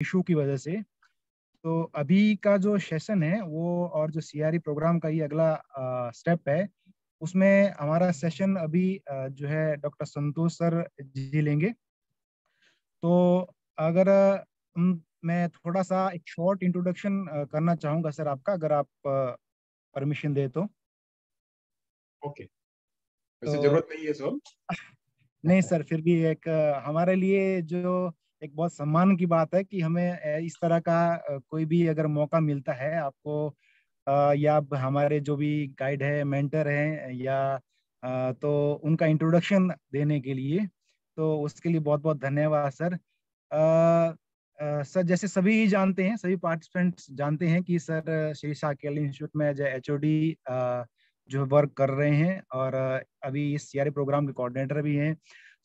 Issue की वजह से। तो अभी का जो सेशन है वो, और जो सीआरई प्रोग्राम का ये अगला स्टेप है, उसमें हमारा सेशन अभी जो है डॉक्टर संतोष सर जी लेंगे। तो अगर मैं थोड़ा सा एक शॉर्ट इंट्रोडक्शन करना चाहूँगा सर आपका, अगर आप परमिशन दे तो। ओके, वैसे तो जरूरत नहीं है सो। नहीं सर, फिर भी एक हमारे लिए जो एक बहुत सम्मान की बात है कि हमें इस तरह का कोई भी अगर मौका मिलता है आपको, या अब हमारे जो भी गाइड है, मेंटर हैं, या तो उनका इंट्रोडक्शन देने के लिए, तो उसके लिए बहुत बहुत धन्यवाद सर। सर जैसे सभी जानते हैं, सभी पार्टिसिपेंट्स जानते हैं कि सर श्री साकेल इंस्टीट्यूट में एज एचओडी जो वर्क कर रहे हैं, और अभी इस सीआरई प्रोग्राम के कोऑर्डिनेटर भी हैं।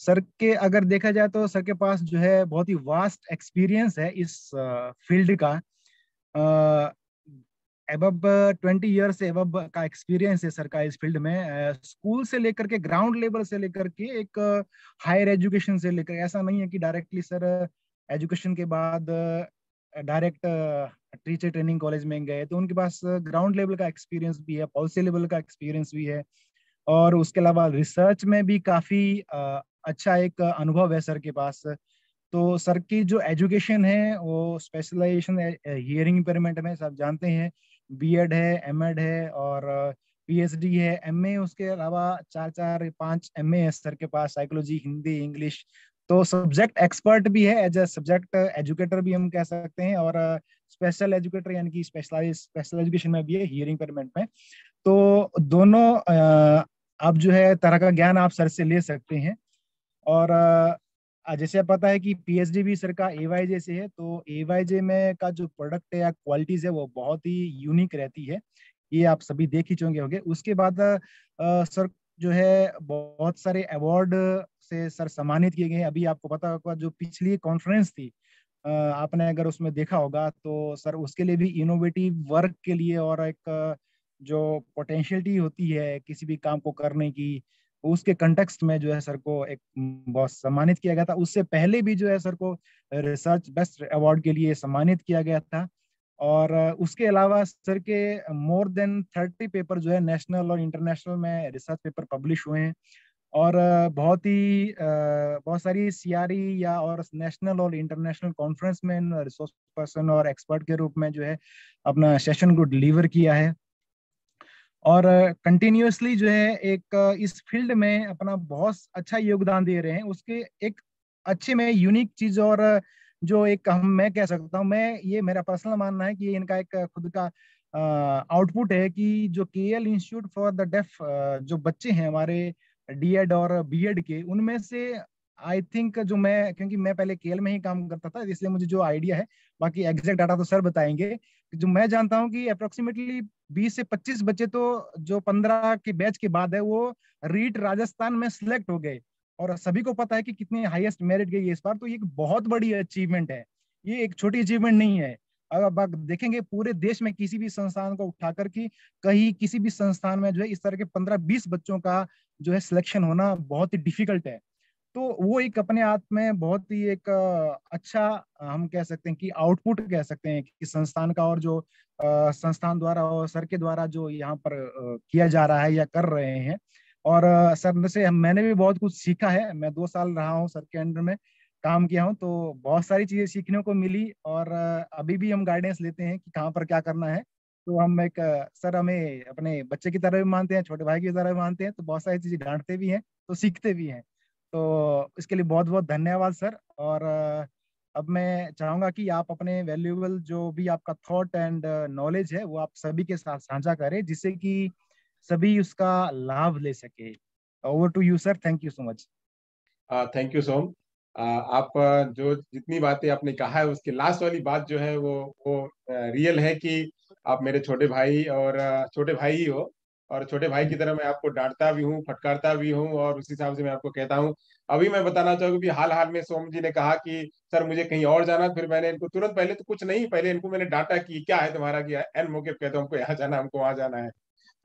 सर के अगर देखा जाए तो सर के पास जो है बहुत ही वास्ट एक्सपीरियंस है इस फील्ड का। एबब 20 ईयर से एबब का एक्सपीरियंस है सर का इस फील्ड में, स्कूल से लेकर के, ग्राउंड लेवल से लेकर के, एक हायर एजुकेशन से लेकर, ऐसा नहीं है कि डायरेक्टली सर एजुकेशन के बाद डायरेक्ट टीचर ट्रेनिंग कॉलेज में गए। तो उनके पास ग्राउंड लेवल का एक्सपीरियंस भी है, पॉलिसी लेवल का एक्सपीरियंस भी है, और उसके अलावा रिसर्च में भी काफी अच्छा एक अनुभव है सर के पास। तो सर की जो एजुकेशन है वो स्पेशलाइजेशन हियरिंग इम्पेयरमेंट में, सब जानते हैं, बीएड है, एमएड है, और पीएचडी है, एमए, उसके अलावा चार चार पांच एमए है सर के पास, साइकोलॉजी, हिंदी, इंग्लिश। तो सब्जेक्ट एक्सपर्ट भी है, एज ए सब्जेक्ट एजुकेटर भी हम कह सकते हैं, और स्पेशल एजुकेटर यानी कि स्पेशल एजुकेशन में भी है, हियरिंग इम्पेयरमेंट में। तो दोनों आप जो है तरह का ज्ञान आप सर से ले सकते हैं। और जैसे आप पता है कि पीएचडी भी सर का एवाईजे से है, तो एवाईजे में का जो प्रोडक्ट है या क्वालिटीज है वो बहुत ही यूनिक रहती है, ये आप सभी देख ही चुके होंगे। उसके बाद सर जो है बहुत सारे अवार्ड से सर सम्मानित किए गए हैं। अभी आपको पता होगा जो पिछली कॉन्फ्रेंस थी, आपने अगर उसमें देखा होगा, तो सर उसके लिए भी इनोवेटिव वर्क के लिए, और एक जो पोटेंशियलिटी होती है किसी भी काम को करने की, उसके कंटेक्स्ट में जो है सर को एक बहुत सम्मानित किया गया था। उससे पहले भी जो है सर को रिसर्च बेस्ट अवार्ड के लिए सम्मानित किया गया था। और उसके अलावा सर के मोर देन 30 पेपर जो है नेशनल और इंटरनेशनल में रिसर्च पेपर पब्लिश हुए हैं। और बहुत सारी सीआरई या और नेशनल और इंटरनेशनल कॉन्फ्रेंस में रिसोर्स पर्सन और एक्सपर्ट के रूप में जो है अपना सेशन को डिलीवर किया है। और कंटिन्यूअसली जो है एक इस फील्ड में अपना बहुत अच्छा योगदान दे रहे हैं। उसके एक अच्छे में यूनिक चीज, और जो एक हम मैं कह सकता हूँ, मैं ये मेरा पर्सनल मानना है कि ये इनका एक खुद का आउटपुट है कि जो KL institute for the deaf जो बच्चे हैं हमारे डीएड और बीएड के, उनमें से आई थिंक जो मैं, क्योंकि मैं पहले केएल में ही काम करता था, इसलिए मुझे जो आइडिया है, बाकी एग्जैक्ट डाटा तो सर बताएंगे, जो मैं जानता हूँ कि अप्रोक्सीमेटली 20 से 25 बच्चे तो जो 15 के बैच के बाद है वो रीट राजस्थान में सिलेक्ट हो गए। और सभी को पता है कि कितनी हाईएस्ट मेरिट गई है इस बार, तो ये एक बहुत बड़ी अचीवमेंट है, ये एक छोटी अचीवमेंट नहीं है। अब आप देखेंगे पूरे देश में किसी भी संस्थान को उठाकर कि कहीं किसी भी संस्थान में जो है इस तरह के 15-20 बच्चों का जो है सिलेक्शन होना बहुत ही डिफिकल्ट है। तो वो एक अपने आप में बहुत ही एक अच्छा हम कह सकते हैं कि आउटपुट कह सकते हैं कि संस्थान का, और जो संस्थान द्वारा और सर के द्वारा जो यहाँ पर किया जा रहा है या कर रहे हैं। और सर से मैंने भी बहुत कुछ सीखा है, मैं 2 साल रहा हूँ सर के अंडर में काम किया हूँ, तो बहुत सारी चीजें सीखने को मिली। और अभी भी हम गाइडेंस लेते हैं कि कहाँ पर क्या करना है। तो हम एक सर हमें अपने बच्चे की तरह भी मानते हैं, छोटे भाई की तरह भी मानते हैं, तो बहुत सारी चीजें डांटते भी हैं, तो सीखते भी हैं। तो इसके लिए बहुत बहुत धन्यवाद सर। और अब मैं चाहूंगा कि आप अपने वैल्यूएबल जो भी आपका थॉट एंड नॉलेज है वो आप सभी के साथ साझा करें, जिससे कि सभी उसका लाभ ले सके। Over to you sir, thank you so much. Thank you सोम। आप जो जितनी बातें आपने कहा है उसके लास्ट वाली बात जो है वो रियल है कि आप मेरे छोटे भाई और छोटे भाई ही हो। और छोटे भाई की तरह मैं आपको डांटता भी हूँ, फटकारता भी हूँ, और उस हिसाब से मैं आपको कहता हूँ। अभी मैं बताना चाहूंगा कि हाल हाल में सोम जी ने कहा कि सर मुझे कहीं और जाना, फिर मैंने इनको तुरंत, पहले तो कुछ नहीं, पहले इनको मैंने डांटा कि क्या है तुम्हारा, क्या एन मौके पे कहते हो हमको यहाँ जाना, हमको वहां जाना है।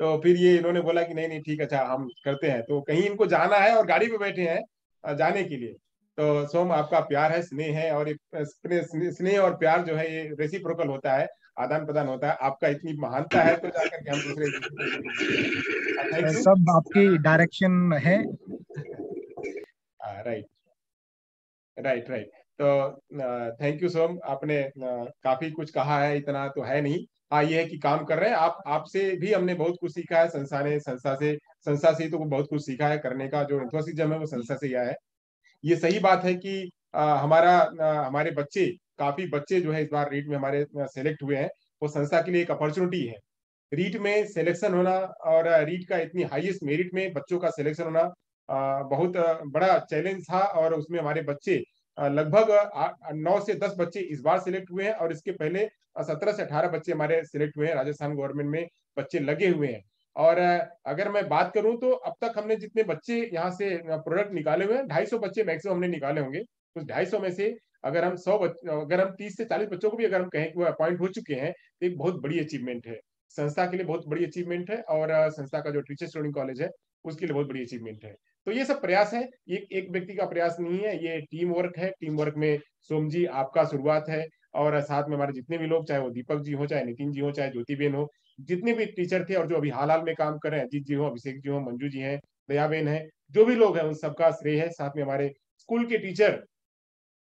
तो फिर ये इन्होंने बोला कि नहीं नहीं ठीक है, अच्छा हम करते हैं। तो कहीं इनको जाना है और गाड़ी पे बैठे हैं जाने के लिए। तो सोम, आपका प्यार है, स्नेह है, और स्नेह और प्यार जो है ये रेसिप्रोकल होता है, आदान प्रदान होता है। आपका इतनी महानता है तो जाकर के हम दूसरे एक दूसरे को भी देंगे। Thank you. सब आपकी डायरेक्शन है। Right, right, right. तो थैंक यू सोम, आपने काफी कुछ कहा है, इतना तो है नहीं। हाँ, ये है कि काम कर रहे हैं आप। आपसे भी हमने बहुत कुछ सीखा है, संस्था से ही तो बहुत कुछ सीखा है। करने का जो एंथुसिज्म है वो संस्था से ही आया है। ये सही बात है कि हमारे बच्चे, काफी बच्चे जो है इस बार रीट में हमारे सेलेक्ट हुए हैं, वो संस्था के लिए एक अपॉर्चुनिटी है। रीट में सिलेक्शन होना, और रीट का इतनी हाईएस्ट मेरिट में बच्चों का सिलेक्शन होना बहुत बड़ा चैलेंज था। और उसमें हमारे बच्चे लगभग 9 से 10 बच्चे इस बार सिलेक्ट हुए हैं, और इसके पहले 17 से 18 बच्चे हमारे सिलेक्ट हुए हैं। राजस्थान गवर्नमेंट में बच्चे लगे हुए हैं। और अगर मैं बात करूं तो अब तक हमने जितने बच्चे यहाँ से प्रोडक्ट निकाले हुए हैं, 250 बच्चे मैक्सिमम हमने निकाले होंगे। उस 250 में से अगर हम 30 से 40 बच्चों को भी अगर हम कहें कि वो अपॉइंट हो चुके हैं, तो एक बहुत बड़ी अचीवमेंट है। संस्था के लिए बहुत बड़ी अचीवमेंट है, और संस्था का जो टीचर्स ट्रेनिंग कॉलेज है उसके लिए बहुत बड़ी अचीवमेंट है। तो ये सब प्रयास है, ये एक व्यक्ति का प्रयास नहीं है, ये टीम वर्क है। टीम वर्क में सोम जी आपका शुरुआत है, और साथ में हमारे जितने भी लोग, चाहे वो दीपक जी हो, चाहे नितिन जी हो, चाहे ज्योति बेन हो, जितने भी टीचर थे और जो अभी हाल हाल में काम कर रहे हैं, अजीत जी हो, अभिषेक जी हो, मंजू जी हैं, दया बेन है, जो भी लोग हैं उन सबका श्रेय है। साथ में हमारे स्कूल के टीचर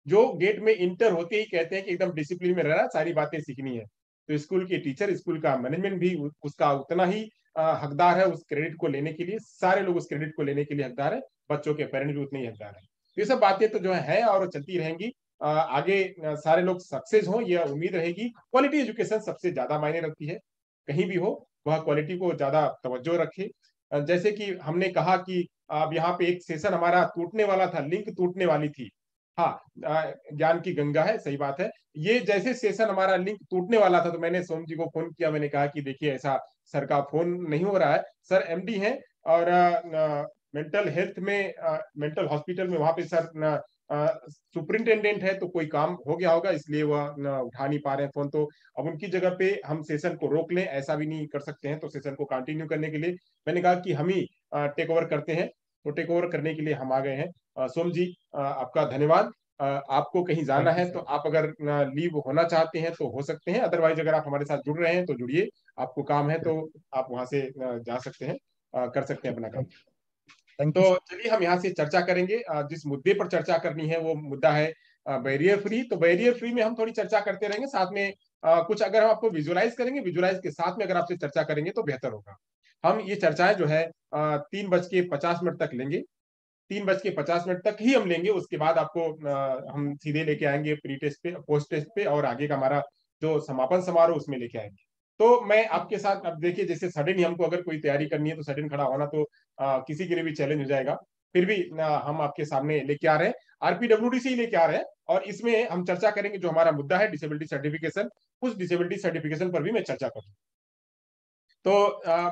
जो गेट में इंटर होते ही कहते हैं कि एकदम डिसिप्लिन में रहना, सारी बातें सीखनी है। तो स्कूल के टीचर, स्कूल का मैनेजमेंट भी उसका उतना ही हकदार है उस क्रेडिट को लेने के लिए। सारे लोग उस क्रेडिट को लेने के लिए हकदार है, बच्चों के पेरेंट्स भी उतने ही हकदार है। तो ये सब बातें तो जो है और चलती रहेंगी। आगे सारे लोग सक्सेस हो, यह उम्मीद रहेगी। क्वालिटी एजुकेशन सबसे ज्यादा मायने रखती है, कहीं भी हो वह क्वालिटी को ज्यादा तवज्जो रखे। जैसे कि हमने कहा कि अब यहाँ पे एक सेशन हमारा टूटने वाला था, लिंक टूटने वाली थी। हाँ, ज्ञान की गंगा है, सही बात है। ये जैसे सेशन हमारा लिंक टूटने वाला था, तो मैंने सोम जी को फोन किया। मैंने कहा कि देखिए, ऐसा सर का फोन नहीं हो रहा है, सर एमडी हैं, और मेंटल हेल्थ में, मेंटल हॉस्पिटल में वहां पे सर सुपरिंटेंडेंट है, तो कोई काम हो गया होगा, इसलिए वह उठा नहीं पा रहे हैं फोन। तो अब उनकी जगह पे हम सेशन को रोक लें, ऐसा भी नहीं कर सकते हैं। तो सेशन को कंटिन्यू करने के लिए मैंने कहा कि हम ही टेक ओवर करते हैं। तो टेक ओवर करने के लिए हम आ गए हैं। सोम जी, आपका धन्यवाद। आपको कहीं जाना थैंक यू है तो सर। आप अगर लीव होना चाहते हैं तो हो सकते हैं, अदरवाइज अगर आप हमारे साथ जुड़ रहे हैं तो जुड़िए। आपको काम है तो आप वहां से जा सकते हैं, कर सकते हैं अपना काम। थैंक तो यू सर। चलिए हम यहाँ से चर्चा करेंगे। जिस मुद्दे पर चर्चा करनी है वो मुद्दा है बैरियर फ्री। तो बैरियर फ्री में हम थोड़ी चर्चा करते रहेंगे, साथ में कुछ अगर हम आपको विजुलाइज करेंगे, विजुलाइज के साथ में अगर आपसे चर्चा करेंगे तो बेहतर होगा। हम ये चर्चाएं जो है 3:50 तक लेंगे। 3:50 तक ही हम लेंगे। उसके बाद आपको हम सीधे लेके आएंगे प्री टेस्ट पे, पोस्ट टेस्ट पे, और आगे का हमारा जो समापन समारोह उसमें लेके आएंगे। तो मैं आपके साथ, अब देखिए, जैसे सडन ही हमको अगर कोई तैयारी करनी है तो सडन खड़ा होना तो किसी के लिए भी चैलेंज हो जाएगा। फिर भी हम आपके सामने लेके आ रहे हैं, आरपीडब्ल्यूडी से ही लेके आ रहे हैं। और इसमें हम चर्चा करेंगे जो हमारा मुद्दा है डिसेबिलिटी सर्टिफिकेशन। उस डिसेबिलिटी सर्टिफिकेशन पर भी मैं चर्चा करूँ। तो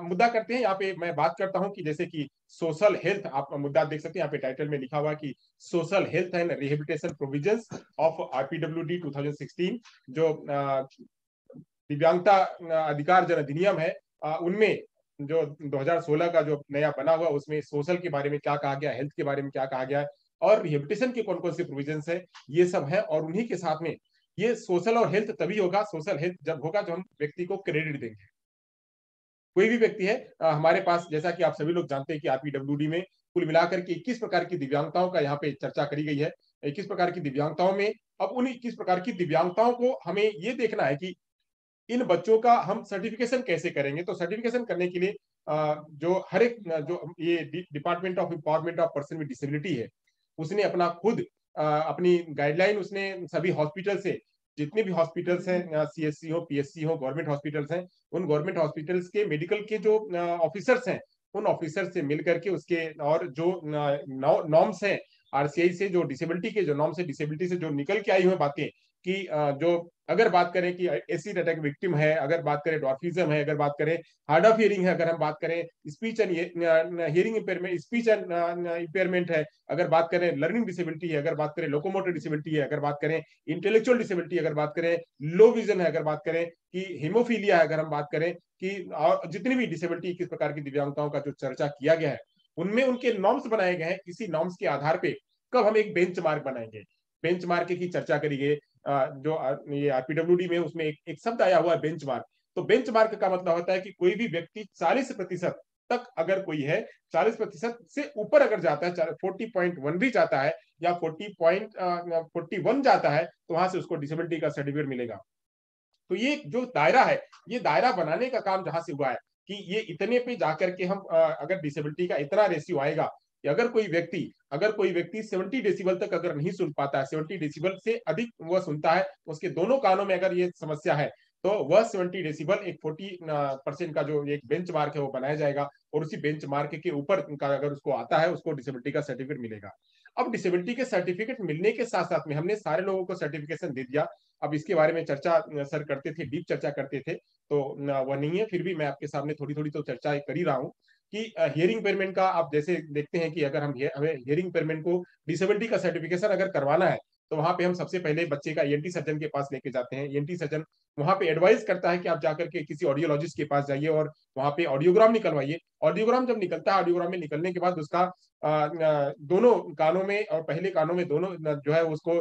मुद्दा करते हैं। यहाँ पे मैं बात करता हूँ कि जैसे कि सोशल हेल्थ, आप मुद्दा देख सकते हैं यहाँ पे टाइटल में लिखा हुआ कि social health and rehabilitation provisions of RPWD 2016। जो दिव्यांगता अधिकार जन अधिनियम है, उनमें जो 2016 का जो नया बना हुआ, उसमें सोशल के बारे में क्या कहा गया, हेल्थ के बारे में क्या कहा गया है, और रिहेबिलिटेशन के कौन कौन से प्रोविजंस है, ये सब है। और उन्हीं के साथ में ये सोशल और हेल्थ तभी होगा, सोशल हेल्थ जब होगा जब हम व्यक्ति को क्रेडिट देंगे। कोई भी व्यक्ति है, हमारे पास, जैसा कि आप सभी लोग जानते हैं कि आरपीडब्ल्यूडी में कुल मिलाकर के 21 प्रकार की दिव्यांगताओं का यहाँ पे चर्चा करी गई है। 21 प्रकार की दिव्यांगताओं में अब उन 21 प्रकार की दिव्यांगताओं को हमें ये देखना है कि इन बच्चों का हम सर्टिफिकेशन कैसे करेंगे। तो सर्टिफिकेशन करने के लिए जो हर एक जो ये department of empowerment of person with disability है, उसने अपना खुद अपनी गाइडलाइन उसने सभी हॉस्पिटल से, जितने भी हॉस्पिटल्स हैं, सीएससी हो, पीएससी हो, गवर्नमेंट हॉस्पिटल्स हैं, उन गवर्नमेंट हॉस्पिटल्स के मेडिकल के जो ऑफिसर्स हैं, उन ऑफिसर से मिलकर के उसके, और जो नॉर्म्स हैं आरसीआई से, जो डिसेबिलिटी के जो नॉर्म्स है, डिसेबिलिटी से जो निकल के आई हुई बातें, कि जो अगर बात करें कि एसिड अटैक विक्टिम है, अगर बात करें डॉर्फिज्म है, अगर बात करें हार्ड ऑफ हियरिंग है, अगर हम बात करें speech and hearing impairment, speech and impairment है, अगर बात करें लर्निंग डिसेबिलिटी है, अगर बात करें लोकोमोटर डिसेबिलिटी है, अगर बात करें इंटेलेक्चुअल डिसेबिलिटी, अगर बात करें लो विजन है, अगर बात करें कि हेमोफीलिया है, अगर हम बात करें कि, और जितनी भी डिसेबिलिटी, किस प्रकार की दिव्यांगताओं का जो चर्चा किया गया है, उनमें उनके नॉर्म्स बनाए गए हैं। इसी नॉर्म्स के आधार पे कब हम एक बेंच मार्क बनाएंगे। बेंच मार्क की चर्चा करिए, जो ये आरपीडब्ल्यूडी में उसमें एक शब्द आया हुआ है बेंच मार्क। तो बेंच मार्क का मतलब होता है कि कोई भी व्यक्ति 40% तक अगर कोई है, 40% से ऊपर अगर जाता है, 40.1 भी जाता है या 40.41 जाता है, तो वहां से उसको डिसेबिलिटी का सर्टिफिकेट मिलेगा। तो ये जो दायरा है, ये दायरा बनाने का काम जहां से हुआ है कि ये इतने पे जाकर के हम अगर डिसेबिलिटी का इतना रेशियो आएगा कि अगर कोई व्यक्ति 70 डेसिबल तक अगर नहीं सुन पाता है, 70 डेसिबल से अधिक वह सुनता है, उसके दोनों कानों में अगर ये समस्या है, तो वह 70 डेसिबल एक 40% का जो एक बेंच मार्क है वो बनाया जाएगा, और उसी बेंच मार्क के ऊपर का अगर उसको आता है, उसको डिसेबिलिटी का सर्टिफिकेट मिलेगा। अब डिसेबिलिटी के सर्टिफिकेट मिलने के साथ साथ में हमने सारे लोगों को सर्टिफिकेशन दे दिया। अब इसके बारे में चर्चा सर करते थे, डीप चर्चा करते थे, तो वह नहीं है, फिर भी मैं आपके सामने थोड़ी थोड़ी तो चर्चा कर ही रहा हूँ कि हियरिंग पेयरमेंट का आप जैसे देखते हैं कि अगर हमें हियरिंग पेयरमेंट को डिसेबिलिटी का सर्टिफिकेशन अगर करवाना है, तो वहां पे हम सबसे पहले बच्चे का ईएनटी सर्जन के पास लेके जाते हैं। ईएनटी सर्जन वहां पे एडवाइस करता है कि आप जाकर के किसी ऑडियोलॉजिस्ट के पास जाइए और वहां पे ऑडियोग्राम निकलवाइए। ऑडियोग्राम जब निकलता है, ऑडियोग्राम में निकलने के बाद उसका दोनों कानों में और पहले कानों में दोनों जो है उसको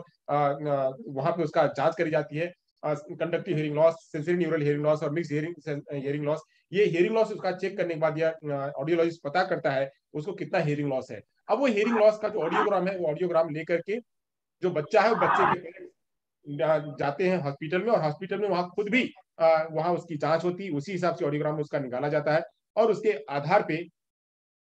वहां पे उसका जांच करी जाती है। Conductive hearing loss, sensory neural hearing loss और मिक्स हियरिंग लॉस। ये हियरिंग लॉस उसका चेक करने के बाद या ऑडियोलॉजिस्ट पता करता है उसको कितना हियरिंग लॉस है। अब वो हियरिंग लॉस का जो ऑडियोग्राम है, वो ऑडियोग्राम लेकर के जो बच्चा है, वो बच्चे के पेरेंट्स जाते हैं हॉस्पिटल में, और हॉस्पिटल में वहां खुद भी वहां उसकी जांच होती है, उसी हिसाब से ऑडियोग्राम उसका निकाला जाता है, और उसके आधार पे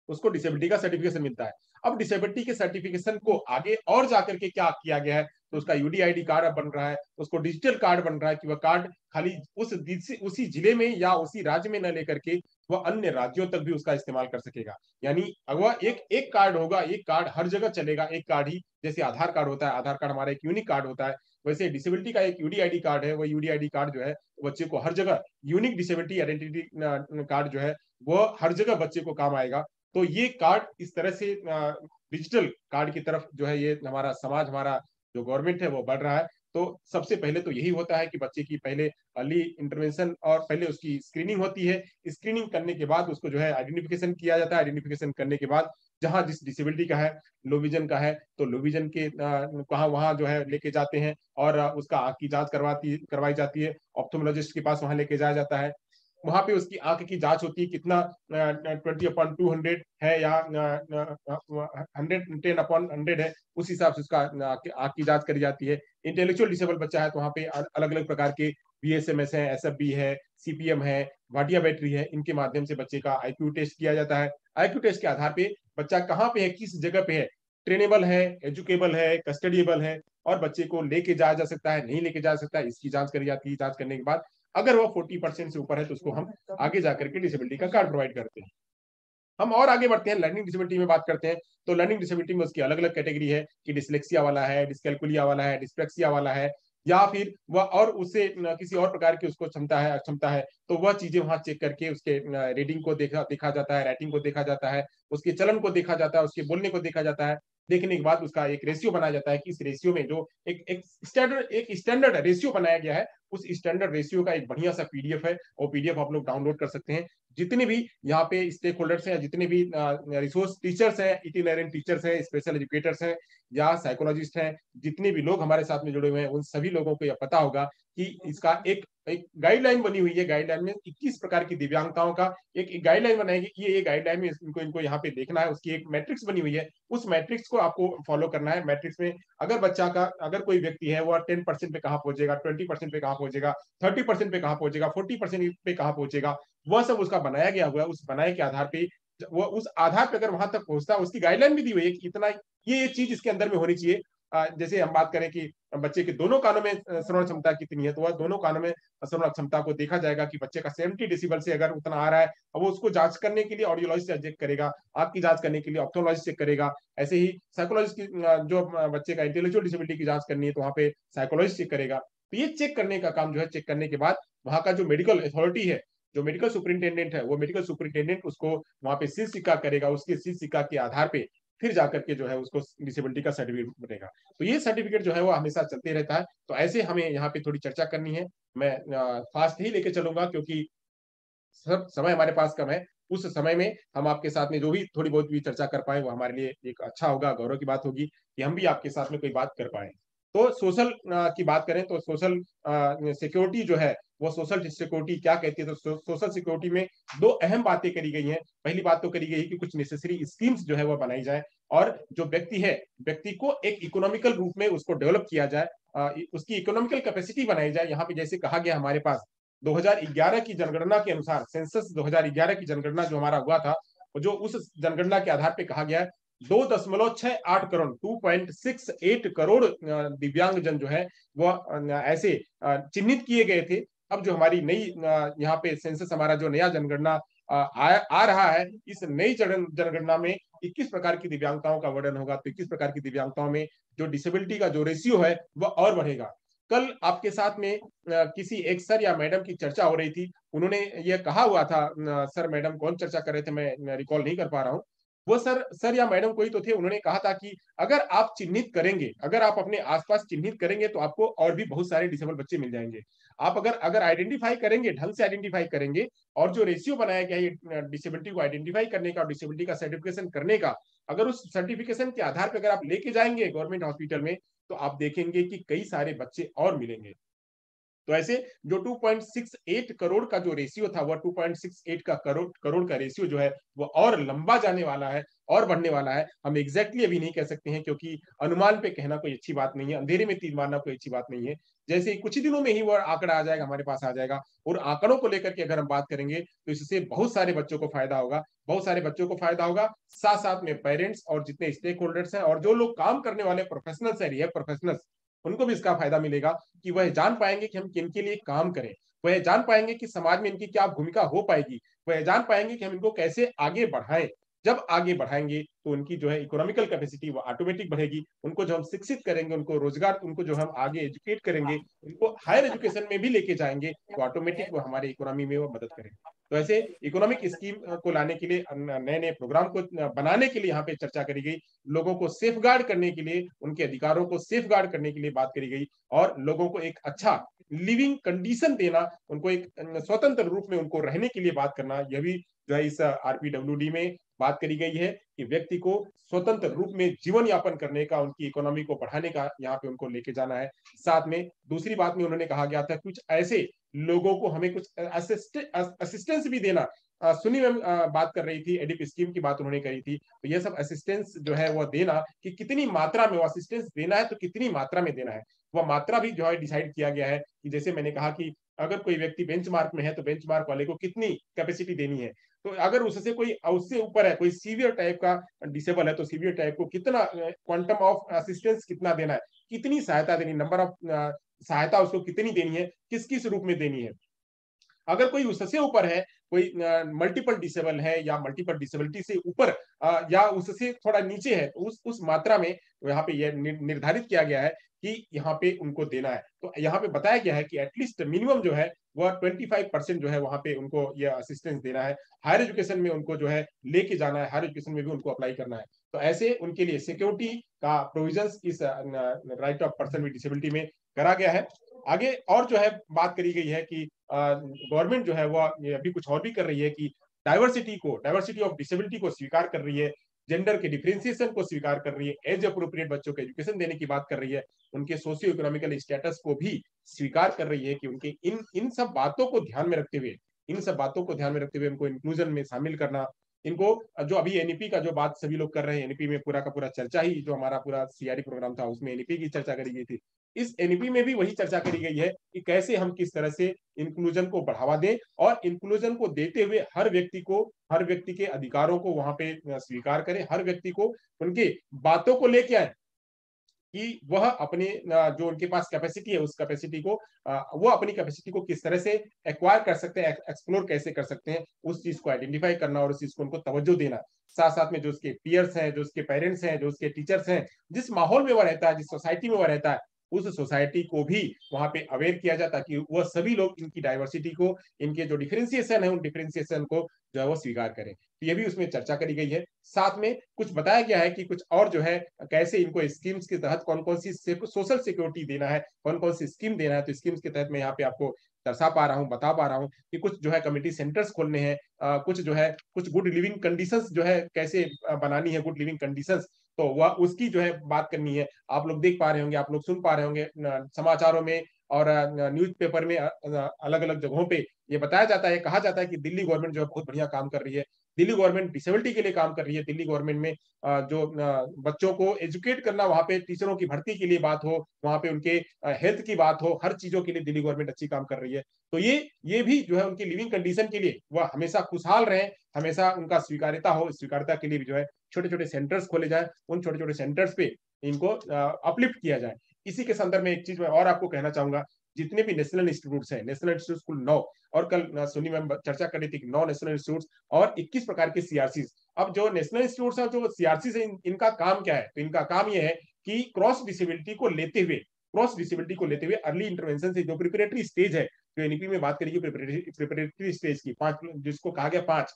उसको डिसेबिलिटी का सर्टिफिकेशन मिलता है। अब डिसेबिलिटी के सर्टिफिकेशन को आगे और जाकर के क्या किया गया है, तो उसका यूडीआईडी कार्ड अब बन रहा है, उसको डिजिटल कार्ड बन रहा है कि वह कार्ड खाली उसी जिले में या उसी राज्य में न लेकर के वह अन्य राज्यों तक भी उसका इस्तेमाल कर सकेगा। यानी वह एक एक कार्ड होगा, एक कार्ड हर जगह चलेगा, एक कार्ड ही, जैसे आधार कार्ड होता है, आधार कार्ड हमारा एक यूनिक कार्ड होता है, वैसे डिसेबिलिटी का एक यूडीआईडी कार्ड है। वो यूडीआईडी कार्ड जो है बच्चे को हर जगह, यूनिक डिसेबिलिटी आइडेंटिटी कार्ड जो है वो हर जगह बच्चे को काम आएगा। तो ये कार्ड इस तरह से डिजिटल कार्ड की तरफ जो है ये हमारा समाज, हमारा जो गवर्नमेंट है वो बढ़ रहा है। तो सबसे पहले तो यही होता है कि बच्चे की पहले अर्ली इंटरवेंशन और पहले उसकी स्क्रीनिंग होती है। स्क्रीनिंग करने के बाद उसको जो है आइडेंटिफिकेशन किया जाता है। आइडेंटिफिकेशन करने के बाद जहां जिस डिसेबिलिटी का है, लो विजन का है, तो लो विजन के कहा वहां जो है लेके जाते हैं, और उसका आंख की जांच करवाई जाती है, ऑप्थोमोलॉजिस्ट के पास वहां लेके जाया जाता है। वहां पे उसकी आंख की जांच होती है, कितना 20/200 है या 110/100 है, उस हिसाब से उसका आंख की जांच करी जाती है। इंटेलेक्चुअल डिसेबल बच्चा है तो वहाँ पे अलग अलग प्रकार के बीएसएमएस है, एसएफबी है, सीपीएम है, भाटिया बैटरी है, इनके माध्यम से बच्चे का आईक्यू टेस्ट किया जाता है। आईक्यू टेस्ट के आधार पे बच्चा कहाँ पे है, किस जगह पे है, ट्रेनेबल है, एजुकेबल है, कस्टडिएबल है, और बच्चे को लेके जाया जा सकता है, नहीं लेके जा सकता है, इसकी जांच करी जाती है। जांच करने के बाद अगर वो 40% से ऊपर है तो उसको हम आगे जाकर के डिसेबिलिटी का कार्ड प्रोवाइड करते हैं। हम और आगे बढ़ते हैं, लर्निंग डिसेबिलिटी में बात करते हैं। तो लर्निंग डिसेबिलिटी में उसकी अलग अलग कैटेगरी है कि डिसलेक्सिया वाला है, डिसकैलकुलिया वाला है, डिस्पेक्सिया वाला है, या फिर वह और उससे किसी और प्रकार की उसको क्षमता है, अक्षमता है, तो वह चीजें वहां चेक करके उसके रीडिंग को देखा जाता है, राइटिंग को देखा जाता है, उसके चलन को देखा जाता है, उसके बोलने को देखा जाता है। देखने के बाद उसका एक रेशियो बनाया जाता है कि इस रेशियो में जो एक स्टैंडर्ड रेशियो बनाया गया है, उस स्टैंडर्ड रेशियो का एक बढ़िया सा पीडीएफ है, वो पीडीएफ आप लोग डाउनलोड कर सकते हैं। जितने भी यहाँ पे स्टेक होल्डर्स हैं, जितने भी रिसोर्स टीचर्स हैं, इटिनरेंट टीचर्स हैं, स्पेशल एजुकेटर्स हैं, या साइकोलॉजिस्ट हैं, जितने भी लोग हमारे साथ में जुड़े हुए हैं, उन सभी लोगों को यह पता होगा कि इसका एक गाइडलाइन बनी हुई है। गाइडलाइन में 21 प्रकार की दिव्यांगताओं का एक गाइडलाइन बनाएगी। ये गाइडलाइन में इनको यहाँ पे देखना है, उसकी एक मैट्रिक्स बनी हुई है, उस मैट्रिक्स को आपको फॉलो करना है। मैट्रिक्स में अगर कोई व्यक्ति है वो 10% पे कहाँ पहुंचेगा, 20% पे कहाँ पहुंचेगा, 30% पे कहाँ पहुंचेगा, 40% पे कहाँ पहुंचेगा, वह सब उसका बनाया गया हुआ है। उस बनाए के आधार पे वो उस आधार पे अगर वहां तक पहुंचता है, उसकी गाइडलाइन भी दी हुई है कि इतना ये चीज इसके अंदर में होनी चाहिए। जैसे हम बात करें कि बच्चे के दोनों कानों में श्रवण क्षमता कितनी है, तो वह दोनों कानों में श्रवण क्षमता को देखा जाएगा कि बच्चे का 70 डेसिबल से अगर उतना आ रहा है, वो उसको जांच करने के लिए ऑडियोलॉजिस्ट चेक करेगा, आपकी जांच करने के लिए ऑप्थोलॉजिस्ट चेक करेगा। ऐसे ही साइकोलॉजिस्ट की जो बच्चे का इंटेलेक्चुअल डिसेबिलिटी की जांच करनी है, तो वहाँ पे साइकोलॉजिस्ट चेक करेगा। तो ये चेक करने का काम जो है, चेक करने के बाद वहाँ का जो मेडिकल अथॉरिटी है, जो मेडिकल सुपरिंटेंडेंट है, वो मेडिकल सुपरिंटेंडेंट उसको वहां पे शीर्ष सिक्का करेगा। उसके शीर्ष सिक्का के आधार पे फिर जाकर के जो है उसको डिसेबिलिटी का सर्टिफिकेट बनेगा। तो ये सर्टिफिकेट जो है वो हमेशा चलते रहता है। तो ऐसे हमें यहाँ पे थोड़ी चर्चा करनी है। मैं फास्ट ही लेके चलूंगा क्योंकि सब समय हमारे पास कम है। उस समय में हम आपके साथ में जो भी थोड़ी बहुत भी चर्चा कर पाए वो हमारे लिए एक अच्छा होगा, गौरव की बात होगी कि हम भी आपके साथ में कोई बात कर पाए। तो सोशल की बात करें तो सोशल सिक्योरिटी जो है वो सोशल सिक्योरिटी क्या कहती है, तो सोशल सिक्योरिटी में दो अहम बातें करी गई हैं। पहली बात तो करी गई कि कुछ नेसेसरी स्कीम्स जो है वो बनाई जाए और जो व्यक्ति है, व्यक्ति को एक इकोनॉमिकल रूप में उसको डेवलप किया जाए, उसकी इकोनॉमिकल कैपेसिटी बनाई जाए। यहाँ पे जैसे कहा गया हमारे पास 2011 की जनगणना के अनुसार, सेंसस 2011 की जनगणना जो हमारा हुआ था, जो उस जनगणना के आधार पे कहा गया 2.68 करोड़ 2.68 करोड़ दिव्यांगजन जो है वह ऐसे चिन्हित किए गए थे। अब जो हमारी नई यहाँ पे सेंसस, हमारा जो नया जनगणना आ रहा है, इस नई जनगणना में 21 प्रकार की दिव्यांगताओं का वर्णन होगा। तो 21 प्रकार की दिव्यांगताओं में जो डिसेबिलिटी का जो रेशियो है वह और बढ़ेगा। कल आपके साथ में किसी एक सर या मैडम की चर्चा हो रही थी, उन्होंने ये कहा हुआ था, सर मैडम कौन चर्चा कर रहे थे मैं रिकॉल नहीं कर पा रहा हूँ, वो सर या मैडम कोई तो थे, उन्होंने कहा था कि अगर आप चिन्हित करेंगे, अगर आप अपने आसपास चिन्हित करेंगे तो आपको और भी बहुत सारे डिसेबल बच्चे मिल जाएंगे। आप अगर अगर आइडेंटिफाई करेंगे, ढंग से आइडेंटिफाई करेंगे, और जो रेशियो बनाया गया है डिसेबिलिटी को आइडेंटिफाई करने का, डिसेबिलिटी का सर्टिफिकेशन करने का, अगर उस सर्टिफिकेशन के आधार पर अगर आप लेके जाएंगे गवर्नमेंट हॉस्पिटल में, तो आप देखेंगे कि कई सारे बच्चे और मिलेंगे। तो ऐसे जो 2.68 करोड़ का जो रेशियो था, वह 2.68 का करोड़ का रेशियो जो है वो और लंबा जाने वाला है और बढ़ने वाला है। हम एग्जैक्टली अभी नहीं कह सकते हैं, क्योंकि अनुमान पे कहना कोई अच्छी बात नहीं है, अंधेरे में तीर मारना कोई अच्छी बात नहीं है। जैसे ही कुछ दिनों में ही वो आंकड़ा आ जाएगा, हमारे पास आ जाएगा, और आंकड़ों को लेकर के अगर हम बात करेंगे तो इससे बहुत सारे बच्चों को फायदा होगा, बहुत सारे बच्चों को फायदा होगा। साथ साथ में पेरेंट्स और जितने स्टेक होल्डर्स हैं और जो लोग काम करने वाले प्रोफेशनल्स है, रिहैब प्रोफेशनल्स, उनको भी इसका फायदा मिलेगा कि वह जान पाएंगे कि हम किन के लिए काम करें, वह जान पाएंगे कि समाज में इनकी क्या भूमिका हो पाएगी, वह जान पाएंगे कि हम इनको कैसे आगे बढ़ाएं। जब आगे बढ़ाएंगे तो उनकी जो है इकोनॉमिकल कैपेसिटी वो ऑटोमेटिक बढ़ेगी। उनको जो हम शिक्षित करेंगे, उनको रोजगार, उनको जो हम आगे एजुकेट करेंगे, उनको हायर एजुकेशन में भी लेके जाएंगे, तो ऑटोमेटिक वो हमारे इकोनॉमी में वो मदद करेंगे। तो ऐसे इकोनॉमिक स्कीम को लाने के लिए, नए नए प्रोग्राम को बनाने के लिए यहाँ पे चर्चा करी गई, लोगों को सेफ गार्ड करने के लिए, उनके अधिकारों को सेफ गार्ड करने के लिए बात करी गई, और लोगों को एक अच्छा लिविंग कंडीशन देना, उनको एक स्वतंत्र रूप में उनको रहने के लिए बात करना, यह भी जो है इस आरपीडब्ल्यूडी में बात करी गई है कि व्यक्ति को स्वतंत्र रूप में जीवन यापन करने का, उनकी इकोनॉमी को बढ़ाने का यहाँ पे उनको लेके जाना है। साथ में दूसरी बात में उन्होंने कहा गया था कुछ ऐसे लोगों को हमें कुछ असिस्टेंस भी देना। सुनी मैम बात कर रही थी, एडिप स्कीम की बात उन्होंने करी थी, तो ये सब असिस्टेंस जो है वो देना, कि कितनी मात्रा में वो असिस्टेंस देना है, तो कितनी मात्रा में देना है, वह मात्रा भी जो है डिसाइड किया गया है। कि जैसे मैंने कहा कि अगर कोई व्यक्ति बेंचमार्क में है तो बेंचमार्क वाले को कितनी कैपेसिटी देनी है, तो अगर उससे कोई उससे ऊपर है, कोई सीवियर टाइप का डिसेबल है, तो सीवियर टाइप को कितना क्वांटम ऑफ असिस्टेंस कितना देना है, कितनी सहायता देनी, नंबर ऑफ सहायता उसको कितनी देनी है, किस किस रूप में देनी है। अगर कोई उससे ऊपर है, कोई मल्टीपल डिसेबल है या मल्टीपल डिसेबिलिटी से ऊपर या उससे थोड़ा नीचे है, तो उस मात्रा में यहाँ पे यह निर्धारित किया गया है कि यहाँ पे उनको देना है। तो यहाँ पे बताया गया है कि एटलीस्ट मिनिमम जो है वह 25% जो है वहां पे उनको यह असिस्टेंस देना है। हायर एजुकेशन में उनको जो है लेके जाना है, हायर एजुकेशन में भी उनको अप्लाई करना है। तो ऐसे उनके लिए सिक्योरिटी का प्रोविजंस इस right of person with disability में करा गया है। आगे और जो है बात करी गई है कि गवर्नमेंट जो है वो अभी कुछ और भी कर रही है कि डाइवर्सिटी ऑफ डिसेबिलिटी को स्वीकार कर रही है, जेंडर के डिफरेंशिएशन को स्वीकार कर रही है, एज अप्रोप्रिएट बच्चों को एजुकेशन देने की बात कर रही है, उनके सोशियो इकोनॉमिकल स्टेटस को भी स्वीकार कर रही है कि उनके इन सब बातों को ध्यान में रखते हुए, उनको इंक्लूजन में शामिल करना। इनको जो अभी एनईपी का जो बात सभी लोग कर रहे हैं, एनईपी में पूरा का पूरा चर्चा ही, जो हमारा पूरा सीआरई प्रोग्राम था उसमें एनईपी की चर्चा करी गई थी, इस एनईपी में भी वही चर्चा करी गई है कि कैसे हम किस तरह से इंक्लूजन को बढ़ावा दें, और इंक्लूजन को देते हुए हर व्यक्ति के अधिकारों को वहां पे स्वीकार करें, हर व्यक्ति को उनके बातों को लेके आए कि वह अपने जो उनके पास कैपेसिटी है, उस कैपेसिटी को वो अपनी कैपेसिटी को किस तरह से एक्वायर कर सकते हैं, एक्सप्लोर कैसे कर सकते हैं, उस चीज को आइडेंटिफाई करना और उस चीज को उनको तवज्जो देना। साथ साथ में जो उसके पीयर्स हैं, जो उसके पेरेंट्स हैं, जो उसके टीचर्स हैं, जिस माहौल में वह रहता है, जिस सोसाइटी में वह रहता है, उस सोसाइटी को भी वहां पे अवेयर किया जाए, ताकि वह सभी लोग इनकी डाइवर्सिटी को, इनके जो डिफरेंशिएशन है उन डिफरेंशिएशन को जो है वो स्वीकार करें। तो ये भी उसमें चर्चा करी गई है। साथ में कुछ बताया गया है कि कुछ और जो है कैसे इनको स्कीम्स के तहत कौन कौन सी सोशल सिक्योरिटी देना है, कौन कौन सी स्कीम देना है। तो स्कीम्स के तहत मैं यहाँ पे आपको दर्शा पा रहा हूँ, बता पा रहा हूँ कि कुछ जो है कम्युनिटी सेंटर्स खोलने हैं, कुछ जो है कुछ गुड लिविंग कंडीशंस जो है कैसे बनानी है, गुड लिविंग कंडीशंस, तो वह उसकी जो है बात करनी है। आप लोग देख पा रहे होंगे, आप लोग सुन पा रहे होंगे समाचारों में और न्यूज़पेपर में अलग अलग जगहों पे ये बताया जाता है, कहा जाता है कि दिल्ली गवर्नमेंट जो है बहुत बढ़िया काम कर रही है, दिल्ली गवर्नमेंट डिसेबिलिटी के लिए काम कर रही है, दिल्ली गवर्नमेंट में जो बच्चों को एजुकेट करना, वहां पे टीचरों की भर्ती के लिए बात हो, वहां पे उनके हेल्थ की बात हो, हर चीजों के लिए दिल्ली गवर्नमेंट अच्छी काम कर रही है। तो ये भी जो है उनकी लिविंग कंडीशन के लिए वह हमेशा खुशहाल रहे, हमेशा उनका स्वीकार्यता हो, स्वीकार्यता के लिए भी जो है छोटे छोटे सेंटर्स खोले जाए, उन छोटे छोटे सेंटर्स पे इनको अपलिफ्ट किया जाए। इसी के संदर्भ में एक चीज मैं और आपको कहना चाहूंगा, जितने भी नेशनल इंस्टीट्यूट हैं, नेशनल इंस्टीट्यूट कुल 9, और कल सुनी मैम चर्चा कर रही थी कि 9 नेशनल इंस्टीट्यूट और 21 प्रकार के सीआरसी। अब जो नेशनल इंस्टीट्यूट है, जो सीआरसी है, इनका काम क्या है? तो इनका काम यह है कि क्रॉस डिसेबिलिटी को लेते हुए, अर्ली इंटरवेंशन से जो प्रिपरेटरी स्टेज है, जो एनईपी में बात करेगी प्रिपरेटरी स्टेज की, 5 जिसको कहा गया 5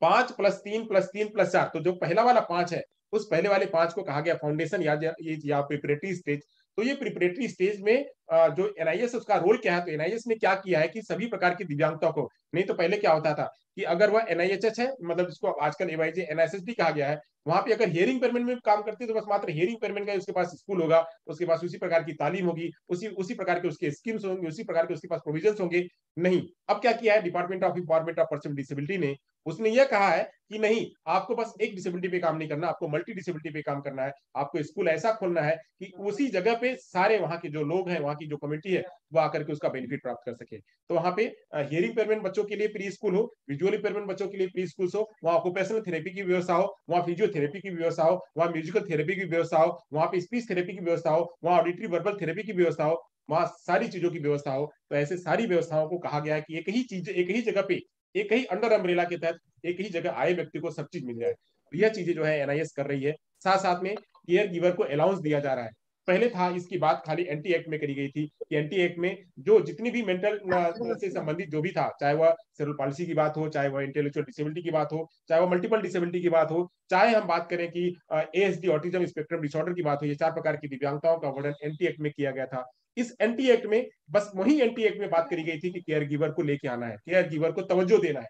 5 + 3 + 3 + 4, तो जो पहला वाला 5 है, उस पहले वाले 5 को कहा गया फाउंडेशन या प्रिपरेटरी स्टेज। तो ये प्रिपरेटरी स्टेज में जो एनआईएस उसका रोल क्या है, तो एनआईएस ने क्या किया है कि सभी प्रकार की दिव्यांगता को, नहीं तो पहले क्या होता था कि अगर वह एनआईएचएच है, मतलब जिसको आजकल एवाईजे एनएसएसडी कहा गया है, वहां पे अगर हियरिंग पेरमेंट में काम करते तो बस मात्र हियरिंग पेरमेंट का उसके पास स्कूल होगा, उसके पास उसी प्रकार की तालीम होगी, उसी प्रकार के उसके स्कीम्स होंगे, उसी प्रकार के उसके पास प्रोविजंस होंगे। नहीं, अब क्या किया है department of empowerment of person with disability ने, उसने यह कहा है कि नहीं, आपको बस एक डिसेबिलिटी पे काम नहीं करना, आपको मल्टी डिसेबिलिटी पे काम करना है। आपको स्कूल ऐसा खोलना है कि उसी जगह पे सारे वहां के जो लोग हैं, वहां की जो कम्युनिटी है, वो आकर के उसका बेनिफिट प्राप्त कर सके। तो वहां पे हियरिंग पेयरमेंट बच्चों के लिए प्री स्कूल हो, विजुअली पेयरमेंट बच्चों के लिए प्री स्कूल हो, वहां ऑक्यूपेशनल थेरेपी की व्यवस्था हो, वहां फिजियोथेरेपी की व्यवस्था हो, वहां म्यूजिकल थेरेपी की व्यवस्था हो, वहां पे स्पीच थेरेपी की व्यवस्था हो, वहां ऑडिटरी वर्बल थेरेपी की व्यवस्था हो, वहां सारी चीजों की व्यवस्था हो। तो ऐसे सारी व्यवस्थाओं को कहा गया है कि एक ही चीज, एक ही जगह पे, एक ही अंडर अम्ब्रेला के तहत एक ही जगह आए व्यक्ति को सब चीज मिल जाए। तो यह चीजें जो है एनआईएस कर रही है। साथ साथ में केयर गिवर को अलाउंस दिया जा रहा है। पहले था इसकी बात खाली एंटी एक्ट में करी गई थी कि एंटी एक्ट में जो जितनी भी मेंटल से संबंधित जो भी था, चाहे वह सेरेब्रल पाल्सी की बात हो, चाहे वह इंटेलेक्चुअल डिसेबिलिटी की बात हो, चाहे वह मल्टीपल डिसेबिलिटी की बात हो, चाहे हम बात करें कि एएसडी ऑटिज्म स्पेक्ट्रम डिसऑर्डर की बात हो, ये 4 प्रकार की दिव्यांगताओं का वर्णन एंटी एक्ट में किया गया था। इस एंटी एक्ट में बस वही एंटी एक्ट में बात करी गई थी कि केयर गिवर को लेके आना है, केयर गिवर को तवज्जो देना है।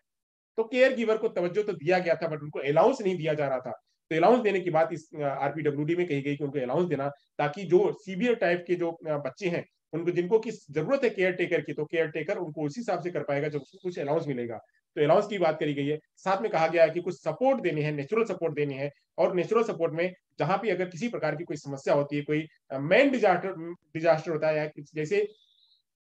तो केयर गिवर को तवज्जो तो दिया गया था, बट उनको अलाउंस नहीं दिया जा रहा था। तो अलाउंस देने की बात इस आरपीडब्ल्यूडी में कही गई कि उनको अलाउंस देना, ताकि जो सीवियर टाइप के जो बच्चे हैं, उनको जिनको की जरूरत है केयर टेकर की, तो केयर टेकर उनको उसी हिसाब से कर पाएगा जब उसको कुछ अलाउंस मिलेगा। तो अलाउंस की बात करी गई है। साथ में कहा गया है कि कुछ सपोर्ट देने हैं, नेचुरल सपोर्ट देने हैं, और नेचुरल सपोर्ट में जहां भी अगर किसी प्रकार की कोई समस्या होती है, कोई मैन डिजास्टर होता है, जैसे